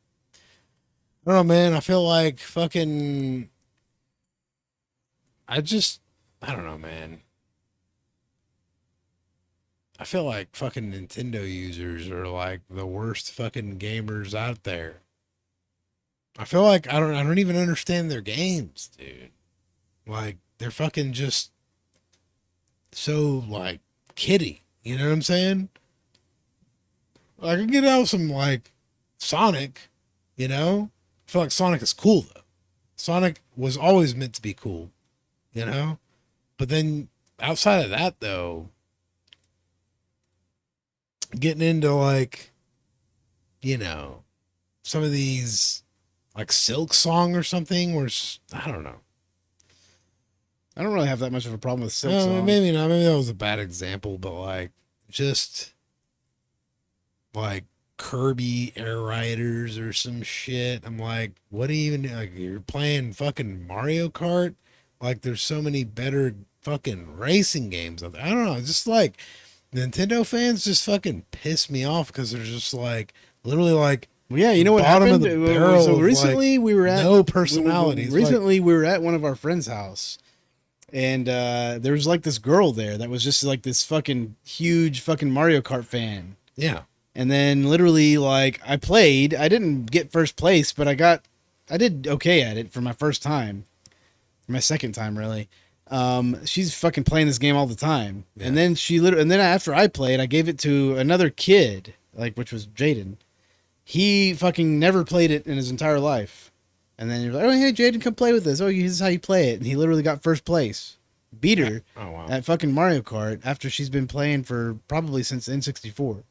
I don't know, man. I feel like fucking. I don't know, man. I feel like fucking Nintendo users are like the worst fucking gamers out there. I feel like I don't even understand their games, dude. Like they're fucking just so like kiddie. You know what I'm saying? Like, I can get out some like Sonic, you know? I feel like Sonic is cool though. Sonic was always meant to be cool, you know? But then outside of that though, getting into like, you know, some of these like Silk Song or something where I don't know. I don't really have that much of a problem with Silk No, Song. maybe not. Maybe that was a bad example, but like just like Kirby Air Riders or some shit. I'm like, what do you even like? You're playing fucking Mario Kart? Like, there's so many better fucking racing games out there. I don't know. Just like Nintendo fans just fucking piss me off because they're just like literally like. Well, yeah, you know what bottom happened? of the barrel So of, recently like, we were at no personalities. Recently we were at one of our friends' house, and there was like this girl there that was just like this fucking huge fucking Mario Kart fan. Yeah. And then literally like I didn't get first place, but I did okay at it for my first time, my second time really. She's fucking playing this game all the time, Yeah. and then after I played, I gave it to another kid, like which was Jaden. He fucking never played it in his entire life. And then you're like, oh, hey, Jaden, come play with us. Oh, this is how you play it. And he literally got first place. Beat her at fucking Mario Kart after she's been playing for probably since N64.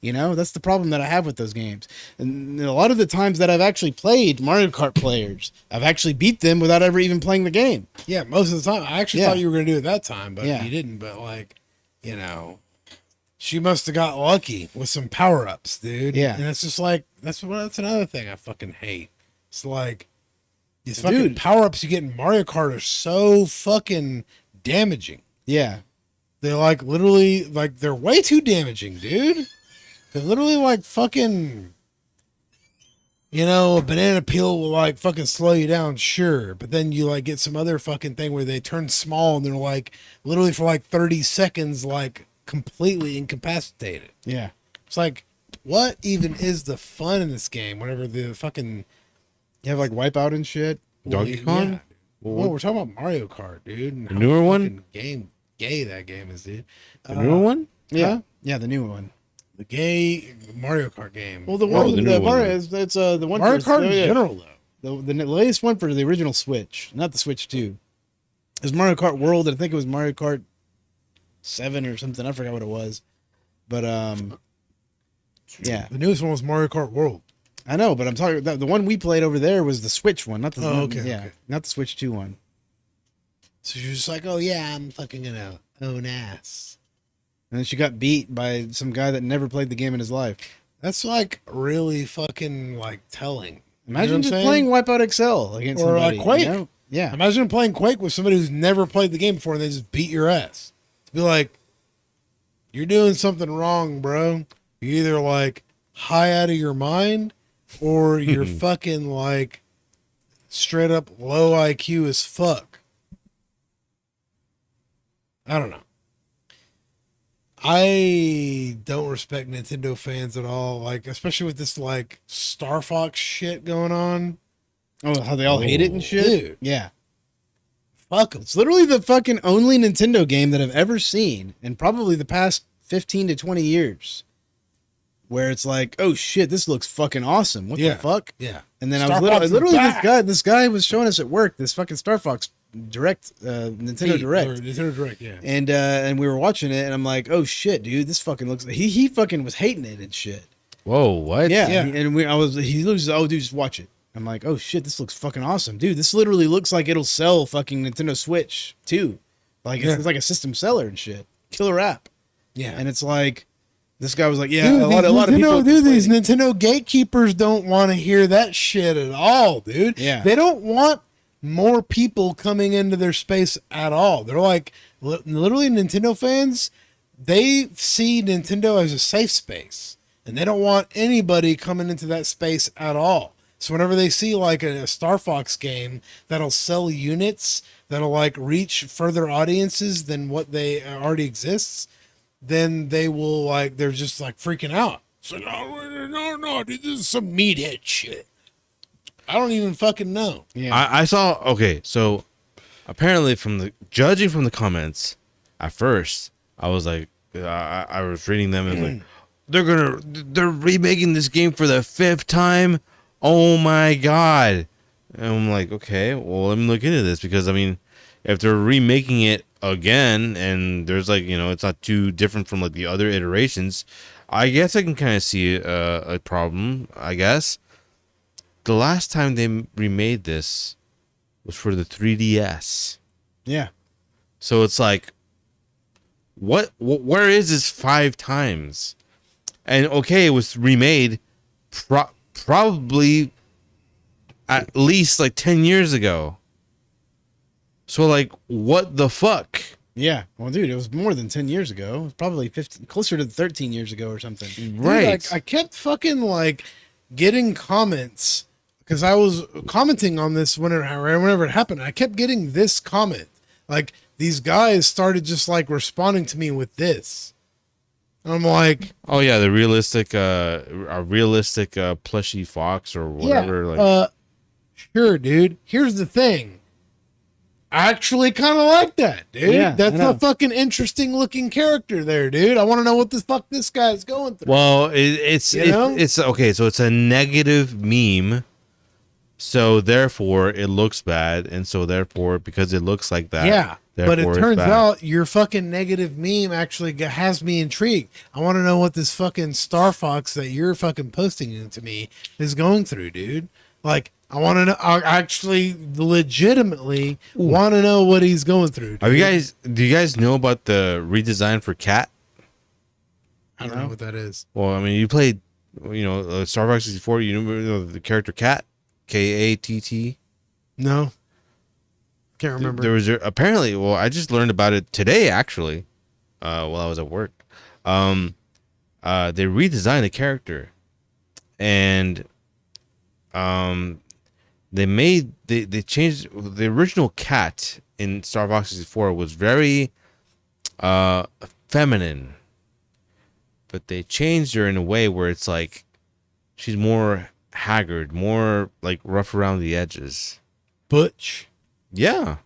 You know, that's the problem that I have with those games. And a lot of the times that I've actually played Mario Kart players, I've actually beat them without ever even playing the game. Yeah, most of the time. I actually thought you were going to do it that time, but Yeah. you didn't. But, like, you know, she must have got lucky with some power-ups, dude. Yeah. And it's just like, that's another thing I fucking hate. It's like, these Dude. fucking power-ups you get in Mario Kart are so fucking damaging. Yeah. They're like literally, like, they're way too damaging, dude. They're literally like fucking, you know, a banana peel will like fucking slow you down, sure. But then you like get some other fucking thing where they turn small and they're like literally for like 30 seconds, like completely incapacitated. Yeah. It's like, what even is the fun in this game whenever the fucking. You have like Wipeout and shit. Donkey Kong? Yeah. Well, we're talking about Mario Kart, dude. And The how newer one? fucking gay that game is, dude. The newer one? Yeah. Huh? Yeah, the new one. The gay Mario Kart game. Well, the Oh, one, the new the one, Mario, then. it's the one Mario for Kart in general, though. the latest one for the original Switch, not the Switch 2. It was Mario Kart World, and I think it was Mario Kart 7 or something. I forgot what it was. But yeah, The newest one was Mario Kart World. I know, but I'm talking about the one we played over there was the Switch one, not the Okay. not the Switch 2 one. So she was just like, oh yeah, I'm fucking gonna own ass. And then she got beat by some guy that never played the game in his life. That's like really fucking like telling. Imagine You know what just I'm playing saying? Wipeout XL against Or, somebody. Quake. You know? Yeah. Imagine playing Quake with somebody who's never played the game before and they just beat your ass. To be like, you're doing something wrong, bro. You're either like high out of your mind or you're fucking like straight up low IQ as fuck. I don't know. I don't respect Nintendo fans at all, like especially with this like Star Fox shit going on. Oh, how they all hate it and shit? Dude. Yeah. Fuck 'em. It's literally the fucking only Nintendo game that I've ever seen in probably the past 15 to 20 years where it's like, oh shit, this looks fucking awesome. What Yeah. the fuck? Yeah. And then Star I was Fox is literally back. this guy was showing us at work this fucking Star Fox Nintendo Direct. Or Nintendo Direct, yeah. And we were watching it and I'm like, oh shit, dude, this fucking looks he fucking was hating it and shit. Whoa, what? Yeah. Yeah. And he was, oh dude, just watch it. I'm like, oh shit, this looks fucking awesome. Dude, this literally looks like it'll sell fucking Nintendo Switch too. Like it's like a system seller and shit. Killer app. Yeah. And it's like this guy was like, yeah, Dude, a lot of people dude, these complaining. Nintendo gatekeepers don't want to hear that shit at all, dude. Yeah. They don't want more people coming into their space at all. They're like, literally Nintendo fans, they see Nintendo as a safe space. And they don't want anybody coming into that space at all. So whenever they see like a Star Fox game that'll sell units, that'll like reach further audiences than what they already exists, then they will like, they're just like freaking out. It's like, oh, no, dude, this is some meathead shit. I don't even fucking know. Yeah. I saw, okay, so apparently judging from the comments, at first I was like, I was reading them and like, they're remaking this game for the 5th time. Oh my god! And I'm like, okay, well let me look into this, because I mean, if they're remaking it again and there's like, it's not too different from like the other iterations, I guess I can kind of see a problem. I guess the last time they remade this was for the 3DS. Yeah. So it's like, where is this 5 times? And okay, it was remade probably at least like 10 years ago. So like, what the fuck? Yeah. Well, dude, it was more than 10 years ago. It was probably 15, closer to 13 years ago or something. Right. Dude, I kept fucking like getting comments because I was commenting on this whenever it happened. I kept getting this comment. Like, these guys started just like responding to me with this. And I'm like, oh yeah, the realistic a realistic plushy fox or whatever. Like, sure, dude. Here's the thing. I actually kind of like that, dude. Yeah, That's a fucking interesting looking character there, dude. I want to know what the fuck this guy's going through. well, it's okay. So it's a negative meme. So therefore, it looks bad, and so therefore, because it looks like that, Yeah, but it therefore turns it's bad. out your fucking negative meme actually has me intrigued. I want to know what this fucking Star Fox that you're fucking posting to me is going through, dude. Like, I want to know. I actually legitimately want to know what he's going through. Dude. Do you guys know about the redesign for Cat? I don't know what that is. Well, I mean, you played, Star Fox 64. You know the character Cat, Katt. No, can't remember. There was apparently. Well, I just learned about it today, actually, while I was at work. They redesigned the character, and they changed the original Cat in Star Fox 64 was very feminine, but they changed her in a way where it's like she's more haggard, more like rough around the edges. Butch. Yeah.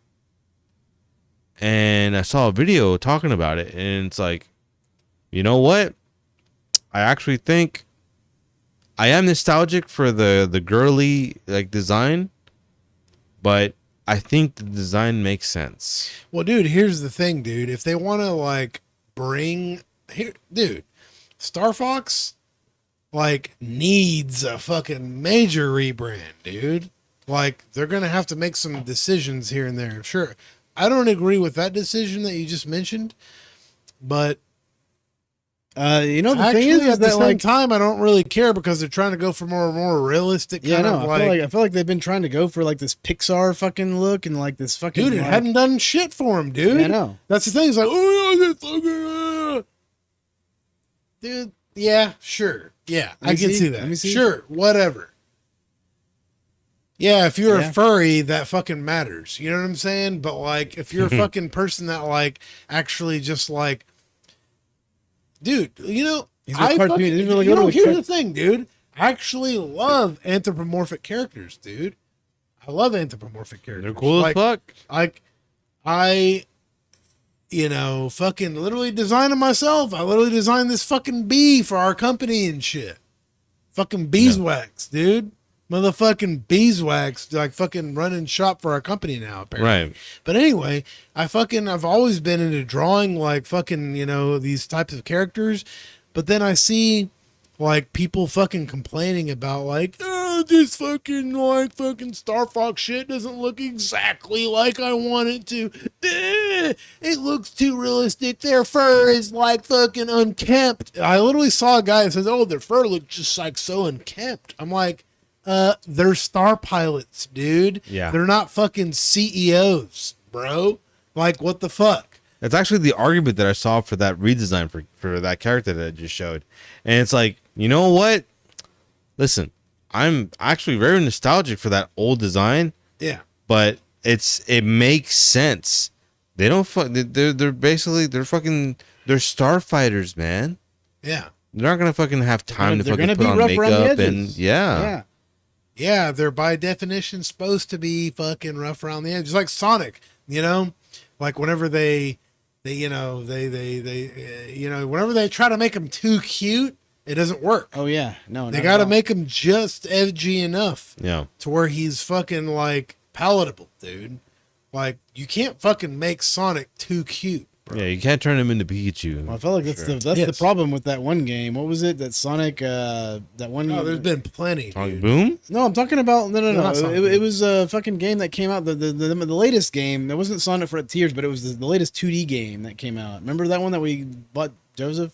And I saw a video talking about it, and it's like, you know what? I actually think I am nostalgic for the girly like design, but I think the design makes sense. Well, dude, here's the thing, dude. If they want to like bring here, dude, Star Fox like needs a fucking major rebrand, dude. Like, they're gonna have to make some decisions here and there. Sure, I don't agree with that decision that you just mentioned, but The actually, thing is at the that same like, time, I don't really care because they're trying to go for more realistic. yeah, Kind no, of I feel like they've been trying to go for like this Pixar fucking look and like this fucking dude, it like, hadn't done shit for him, dude. Yeah, I know. That's the thing. It's like, oh, this fucking, dude. Yeah, sure. Yeah, I can see that. Let me see. Sure, whatever. Yeah, if you're Yeah. a furry, that fucking matters. You know what I'm saying? But like, if you're a fucking person that like actually just like, dude, These are I cartoon- fucking, these are like literally here's car- the thing, dude. I actually love anthropomorphic characters, dude. I love anthropomorphic characters. They're cool like, as fuck. I fucking literally designed them myself. I literally designed this fucking bee for our company and shit. Fucking beeswax, dude. Motherfucking beeswax, like fucking running shop for our company now, apparently. Right. But anyway, I've always been into drawing like fucking, these types of characters. But then I see like people fucking complaining about like, oh, this fucking like fucking Star Fox shit doesn't look exactly like I want it to. It looks too realistic. Their fur is like fucking unkempt. I literally saw a guy that says, oh, their fur looks just like so unkempt. I'm like, they're star pilots, dude. Yeah. They're not fucking CEOs, bro. Like, what the fuck? That's actually the argument that I saw for that redesign for that character that I just showed. And it's like, you know what? Listen, I'm actually very nostalgic for that old design, Yeah. but it makes sense. They don't they're basically they're starfighters, man. Yeah. They're not gonna fucking have time They're to fucking gonna put be on rough around the makeup and edges. Yeah, they're by definition supposed to be fucking rough around the edge. Just like Sonic. You know, like whenever they whenever they try to make them too cute, it doesn't work. Oh yeah, no, They not got at to all. make him just edgy enough Yeah. to where he's fucking like palatable, dude. Like you can't fucking make Sonic too cute. Yeah, you can't turn him into Pikachu. Well, I feel like that's the Yes. problem with that one game. What was it? That Sonic, that one. Oh, there's been plenty. Sonic Dude. Boom? No, I'm talking about no. not Sonic It was a fucking game that came out. The latest game. That wasn't Sonic Frontiers, but it was the latest 2D game that came out. Remember that one that we bought, Joseph?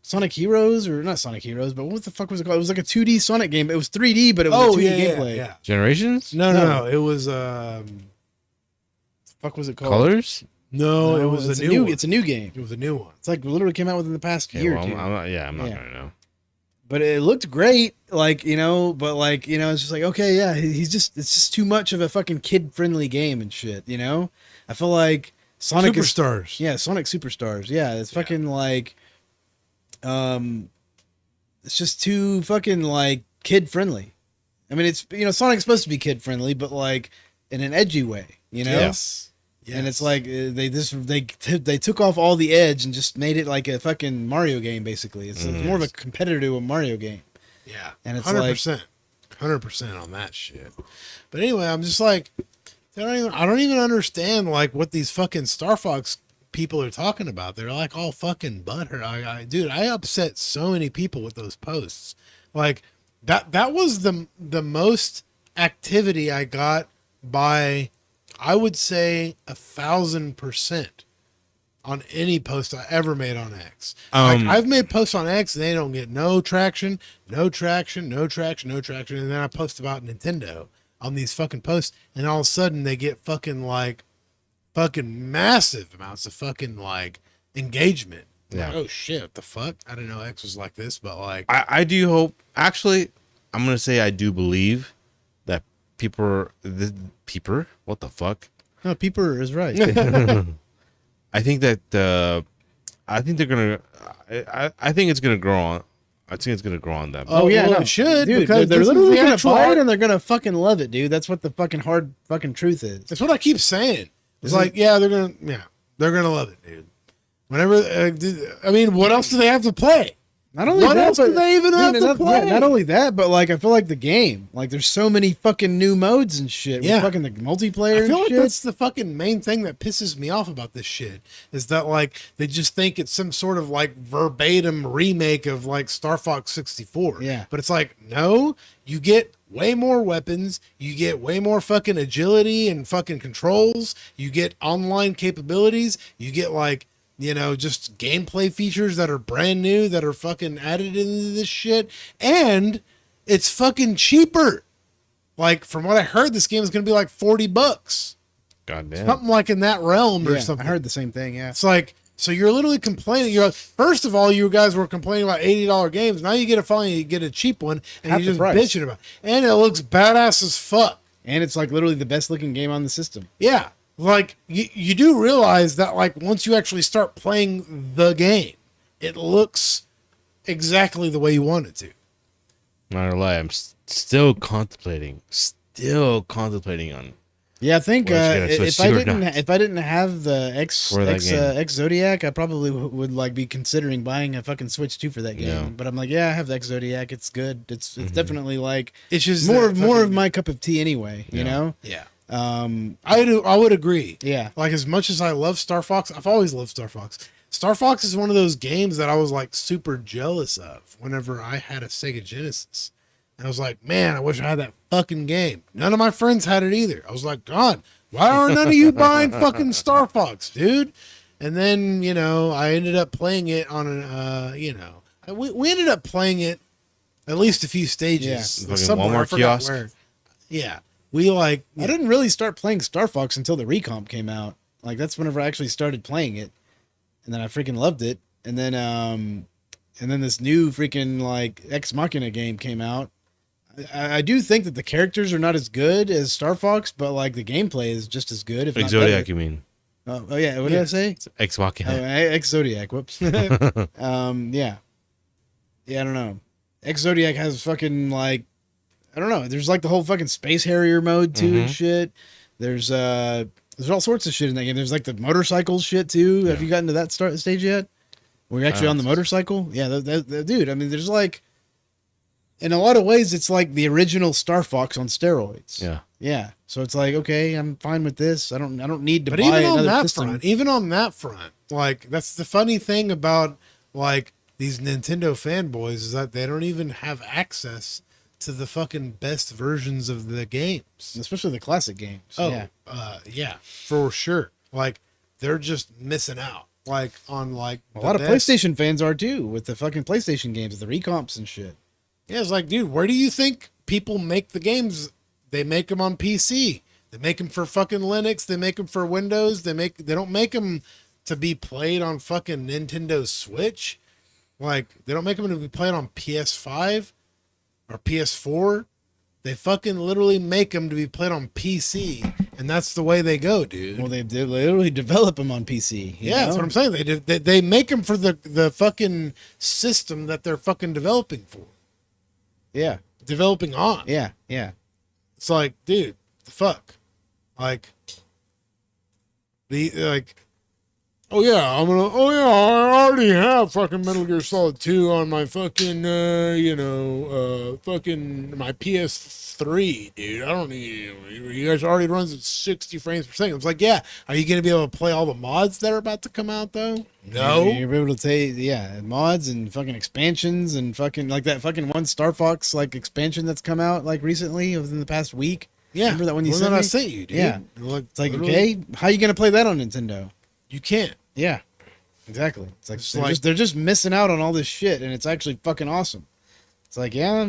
Sonic Heroes or not Sonic Heroes, but what the fuck was it called? It was like a 2D Sonic game. It was 3D, but it was a 2D gameplay. Yeah. Generations? No. It was Fuck was it called? Colors? no, it No, was it's a new one. It's a new game. It was a new one. It's like literally came out within the past Okay, year well, or two. I'm not Yeah. gonna know. But it looked great, like, but like, it's just like, okay, yeah, it's just too much of a fucking kid-friendly game and shit, I feel like Sonic Superstars. Yeah, Sonic Superstars. Yeah, it's fucking like, it's just too fucking like kid-friendly. I mean, it's, Sonic's supposed to be kid-friendly, but like in an edgy way, Yes. And it's like they took off all the edge and just made it like a fucking Mario game, basically. It's more of a competitor to a Mario game. Yeah, And it's 100%, 100% on that shit. But anyway, I'm just like, I don't even understand like what these fucking Star Fox people are talking about. They're like all fucking butthurt. Dude, I upset so many people with those posts. Like that was the most activity I got by, I would say 1,000% on any post I ever made on X. Like I've made posts on X and they don't get no traction. And then I post about Nintendo on these fucking posts and all of a sudden they get fucking massive amounts of fucking like engagement. Yeah. Like, oh shit, what the fuck? I didn't know X was like this, but like I do hope, actually, I'm gonna say I do believe that what the fuck? No, Peeper is right. I think that I think they're gonna I think it's gonna grow on. I think it's gonna grow on them. Oh, yeah, no. it should, dude. because They're this is literally the gonna actual buy art. it and they're gonna fucking love it, dude. That's what the fucking hard fucking truth is. that's what I keep saying. It's like, they're gonna love it, dude. Whenever, I mean, what else do they have to play? Not only What that, else but do they even have to not, play? Not only that, but like I feel like the game, like there's so many fucking new modes and shit. Yeah. With fucking the multiplayer. I feel and like shit. that's the fucking main thing that pisses me off about this shit is that like they just think it's some sort of like verbatim remake of like Star Fox 64. Yeah. But it's like, no, you get way more weapons, you get way more fucking agility and fucking controls, you get online capabilities, you get like, just gameplay features that are brand new that are fucking added into this shit, and it's fucking cheaper. Like from what I heard, this game is going to be like $40, God damn. something like in that realm or Yeah, something. I heard the same thing. Yeah. It's like, so you're literally complaining. You're like, first of all, you guys were complaining about $80 games. Now you get a cheap one, and Half you're the just price. bitching about it. And it looks badass as fuck. And it's like literally the best looking game on the system. Yeah. Like you do realize that like once you actually start playing the game, it looks exactly the way you want it to. Not gonna lie, I'm still contemplating on. Yeah, I think Well, it's gonna switch to or not. if I didn't have the X For that game. X Zodiac, I probably would like be considering buying a fucking Switch 2 for that game. Yeah. But I'm like, yeah, I have the X Zodiac. It's good. It's definitely like It's just more that of fucking- my cup of tea anyway. You know. Yeah. Um. I would agree. Yeah. Like as much as I love Star Fox, I've always loved Star Fox. Star Fox is one of those games that I was like super jealous of whenever I had a Sega Genesis. And I was like, man, I wish I had that fucking game. None of my friends had it either. I was like, God, why are none of you buying fucking Star Fox, dude? And then, I ended up playing it on we ended up playing it at least a few stages. Fucking Somewhere, I Walmart forgot kiosk? where. Yeah. We like, I didn't really start playing Star Fox until the Recomp came out. Like that's whenever I actually started playing it, and then I freaking loved it. And then this new freaking like Ex Machina game came out. I do think that the characters are not as good as Star Fox, but like the gameplay is just as good. If not Zodiac, better. you mean? Oh yeah, what did I say? X Oh, Machina. X Zodiac. Whoops. Yeah. Yeah, I don't know. X Zodiac has fucking like I don't know. There's like the whole fucking Space Harrier mode too and Mhm. shit. There's all sorts of shit in that game. There's like the motorcycle shit too. Have Yeah. you gotten to that stage yet? Where you're actually on the motorcycle? Yeah, dude. I mean, there's like, in a lot of ways, it's like the original Star Fox on steroids. Yeah. Yeah. So it's like, okay, I'm fine with this. I don't need to But buy even on another that system. front, like that's the funny thing about like these Nintendo fanboys is that they don't even have access to the fucking best versions of the games. Especially the classic games. Oh, Yeah. Yeah, for sure. Like they're just missing out. Like on like A the lot of best- PlayStation fans are too, with the fucking PlayStation games, the recomps and shit. Yeah, it's like, dude, where do you think people make the games? They make them on PC. They make them for fucking Linux. They make them for Windows. They don't make them to be played on fucking Nintendo Switch. Like they don't make them to be played on PS5 or PS4. They fucking literally make them to be played on PC, and that's the way they go, dude. Well, they literally develop them on PC. Yeah, that's what I'm saying. They make them for the fucking system that they're fucking developing for, Yeah. developing on. Yeah. Yeah. It's like, dude, the fuck, like oh yeah, I already have fucking Metal Gear Solid 2 on my fucking fucking my PS3, dude. I don't need you guys already runs at 60 frames per second. It's like, yeah, are you gonna be able to play all the mods that are about to come out though? No. You're able to take, mods and fucking expansions and fucking like that fucking one Star Fox like expansion that's come out like recently within the past week. Yeah, Remember that one you well, sent then me? I sent you, dude. Yeah. It's like, okay, how you gonna play that on Nintendo? You can't. Yeah, exactly. It's like, It's they're just missing out on all this shit, and it's actually fucking awesome. It's like, yeah,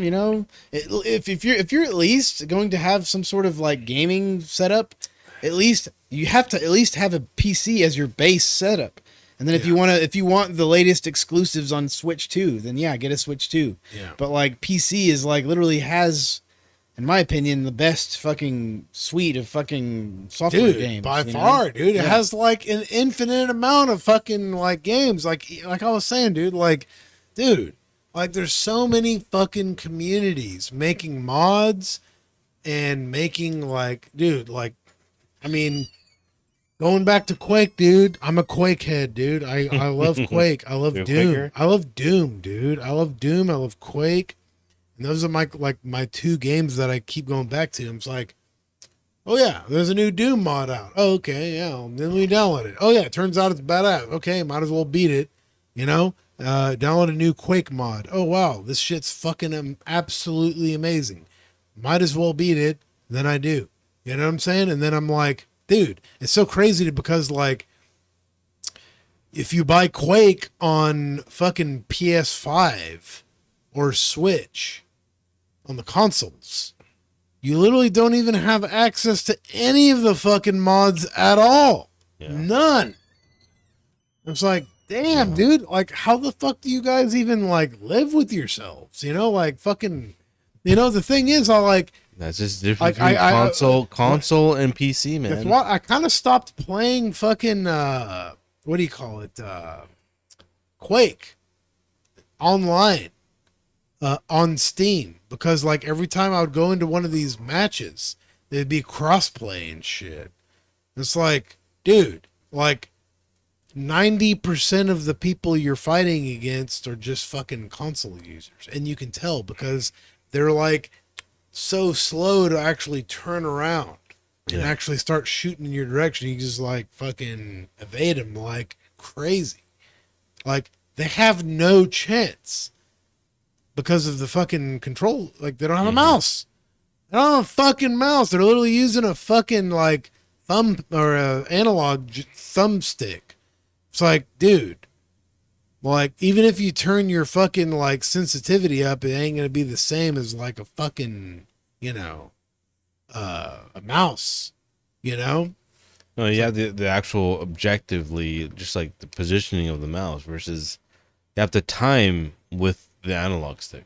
if you're at least going to have some sort of like gaming setup, at least you have to at least have a PC as your base setup. And then if you want the latest exclusives on Switch 2, then yeah, get a Switch 2. Yeah. But like PC is like literally has, in my opinion, the best fucking suite of fucking software games. By you know? far, dude. It Yeah. has like an infinite amount of fucking like games. Like I was saying, dude, like there's so many fucking communities making mods and making like, dude, like, I mean, going back to Quake, dude. I'm a Quake head, dude. I love Quake. I love You're a Doom. Quaker? I love Doom, dude. I love Doom. I love Quake. And those are my two games that I keep going back to. I'm just like, oh yeah, there's a new Doom mod out. Oh, okay, yeah. Then we download it. Oh yeah, it turns out it's badass. Okay, might as well beat it. Download a new Quake mod. Oh wow, this shit's fucking absolutely amazing. Might as well beat it. Then I do. You know what I'm saying? And then I'm like, dude, it's so crazy because like, if you buy Quake on fucking PS5 or Switch on the consoles, you literally don't even have access to any of the fucking mods at all. Yeah. None. It's like, damn, dude, like how the fuck do you guys even like live with yourselves? Like fucking, the thing is, That's just different Like, between console and PC, man. that's why I kind of stopped playing fucking what do you call it? Quake online on Steam, because like every time I would go into one of these matches, there'd be crossplay and shit. It's like, dude, like 90% of the people you're fighting against are just fucking console users, and you can tell because they're like so slow to actually turn around and actually start shooting in your direction. You just like fucking evade them like crazy. Like they have no chance because of the fucking control. Like they don't have a mouse. They don't have a fucking mouse. They're literally using a fucking like thumb or a analog thumbstick. It's like, dude, like even if you turn your fucking like sensitivity up, it ain't gonna be the same as like a fucking, a mouse, No, you have the actual objectively, just like the positioning of the mouse versus you have to time with the analog stick.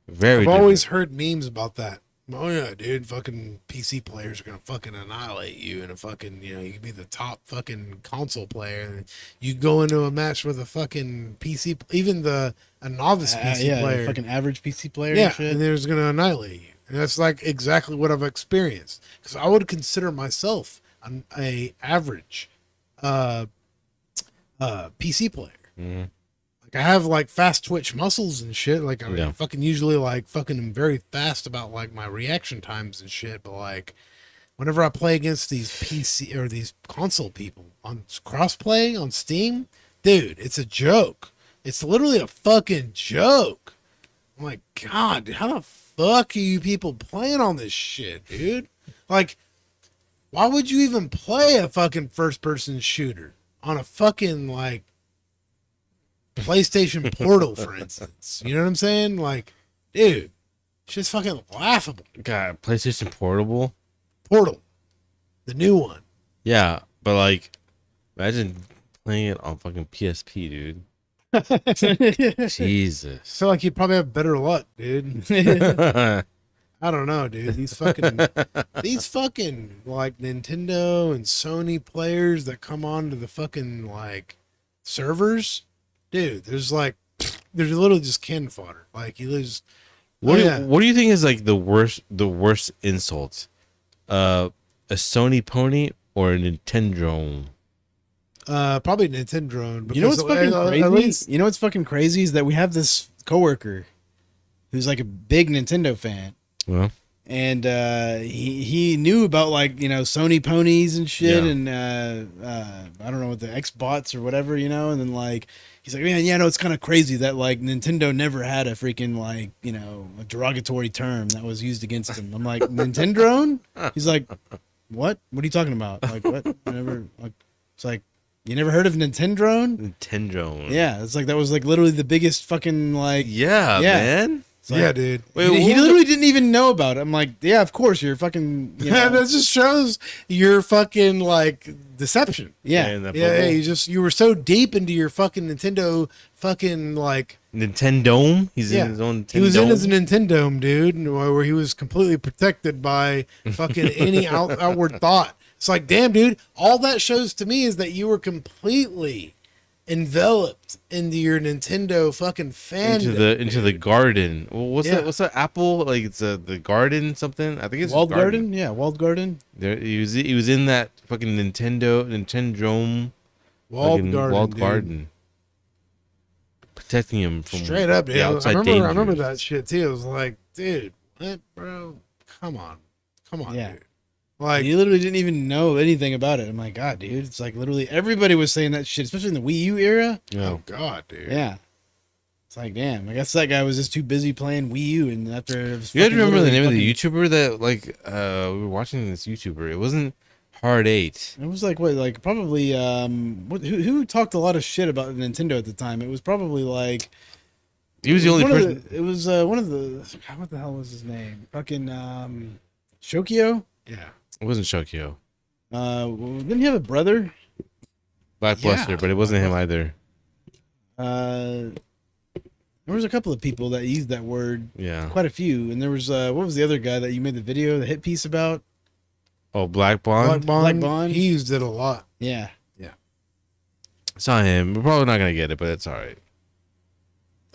Very I've different. always heard memes about that. Oh yeah, dude. Fucking PC players are gonna fucking annihilate you, and a fucking you can be the top fucking console player, and you go into a match with a fucking PC, even a novice PC yeah, player, fucking average PC player. yeah, and shit. and they're just gonna annihilate you. And that's like exactly what I've experienced. Because I would consider myself a average uh PC player. Mm-hmm. Like I have like fast twitch muscles and shit. Like I mean, Yeah. fucking usually like fucking am very fast about like my reaction times and shit. But like whenever I play against these PC or these console people on crossplay on Steam, dude, it's a joke. It's literally a fucking joke. I'm like, God, dude, how the fuck are you people playing on this shit, dude? Like, why would you even play a fucking first person shooter on a fucking like PlayStation Portal, for instance? You know what I'm saying? Like, dude, it's just fucking laughable. God, PlayStation Portable. Portal, the new one. Yeah, but like, imagine playing it on fucking PSP, dude. I Jesus. feel like you'd probably have better luck, dude. I don't know, dude. These fucking like Nintendo and Sony players that come on to the fucking like servers, dude. There's literally just cannon fodder. Like you lose. What do you think is like the worst insult? A Sony pony or a Nintendo? Probably Nintendo. You know what's fucking crazy? At least, You know what's fucking crazy is that we have this coworker who's like a big Nintendo fan, Well, and he knew about like Sony ponies and shit, Yeah. and I don't know what the Xbots or whatever, and then like he's like, man, yeah, no, it's kind of crazy that like Nintendo never had a freaking like a derogatory term that was used against him. I'm like, Nintendo? He's like, what? What are you talking about? Like what? Never. Like it's like. You never heard of Nintendo? Nintendo. Yeah, it's like that was like literally the biggest fucking like. Yeah, Yeah. man. It's like, yeah, dude. Wait, he what was literally didn't even know about it. I'm like, yeah, of course you're fucking. That just shows your fucking like deception. Yeah, in that Yeah, bubble? you were so deep into your fucking Nintendo fucking like Nintendo. He's yeah. in his own Nintendo. He was in his Nintendo, dude, where he was completely protected by fucking any outward thought. It's like, damn, dude, all that shows to me is that you were completely enveloped into your Nintendo fucking fandom. into the garden. Well, what's Yeah. that? What's that apple? Like it's the garden something. I think it's walled garden. Yeah, walled garden. There, he was in that fucking Nintendo Walled fucking garden, walled dude. garden, protecting him from Straight up, dude. the I outside remember dangers. that shit too. It was like, dude, what, bro? Come on, Yeah. dude. Like, He literally didn't even know anything about it. I'm like, God, dude, it's like literally everybody was saying that shit, especially in the Wii U era. Yeah. oh god, dude. Yeah, it's like, damn, I guess that guy was just too busy playing Wii U, and after it was You guys fucking remember the literally name of the fucking- YouTuber that like we were watching this YouTuber? It wasn't Hard 8. It was like what, like probably who talked a lot of shit about Nintendo at the time? It was probably like He was the only one of person. it was one of the God, what the hell was his name? Fucking Shokyo. Yeah. It wasn't Shokyo. Didn't he have a brother? Black Yeah. Bluster, but it wasn't him either. There was a couple of people that used that word, Yeah. quite a few, and there was what was the other guy that you made the video, the hit piece about? Oh, Black Bond. Black Bond? He used it a lot. Yeah, It's not him. We're probably not gonna get it, but it's all right.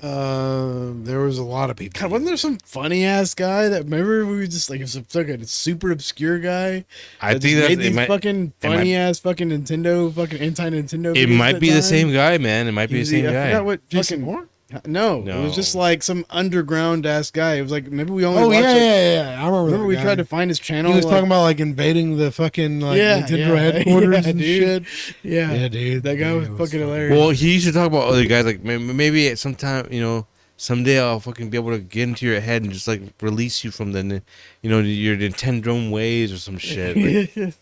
There was a lot of people. God, wasn't there some funny ass guy that remember we were just like it was like a super obscure guy? I that think just that made it these might. fucking might- funny ass fucking Nintendo fucking anti Nintendo. It might be the same guy, man. It might be the same I guy. forgot what Jason fucking Moore? No, it No. was just like some underground ass guy. It was like maybe we only Oh watched yeah, it. yeah. I remember. Remember that we guy. tried to find his channel. He was like- talking about like invading the fucking like Yeah, Nintendo yeah, headquarters yeah, and dude. shit. Yeah, dude. that guy Yeah, was it fucking funny. hilarious. Well, he used to talk about other guys. Like maybe at some time, someday I'll fucking be able to get into your head and just like release you from the, your Nintendo ways or some shit. Like,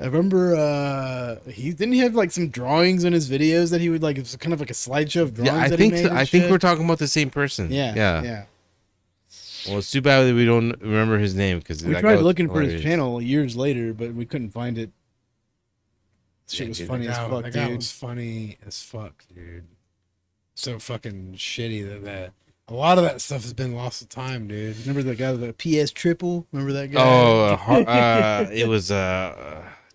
I remember he didn't he have like some drawings in his videos that he would like it was kind of like a slideshow of drawings. yeah, I that think he made and I think shit. we're talking about the same person. yeah. Well, it's too bad that we don't remember his name because We tried looking for his channel years later, but we couldn't find it. Shit was dude, funny as That fuck, guy dude. was funny as fuck, dude. So fucking shitty that A lot of that stuff has been lost to time, dude. Remember that guy, the PS Triple? Remember that guy? Oh, it was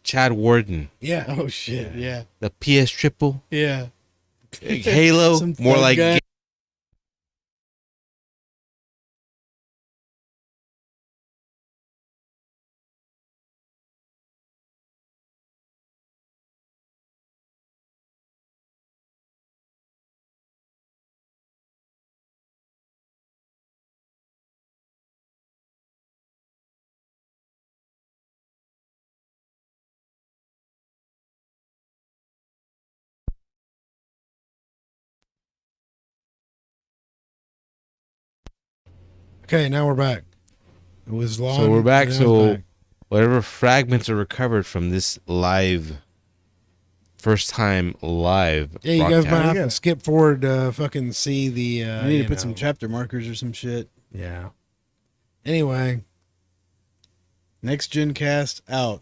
Chad Warden. Yeah. Oh shit! Yeah, The PS Triple. yeah. Halo, Some more thug like guy. Okay, now we're back. It was long. So we're back. and now it's So back. whatever fragments are recovered from this live, first time live. Yeah, you guys might broadcast. have Yeah. to skip forward to fucking see the. I need you to put some know. chapter markers or some shit. Yeah. Anyway, NextGen Cast out.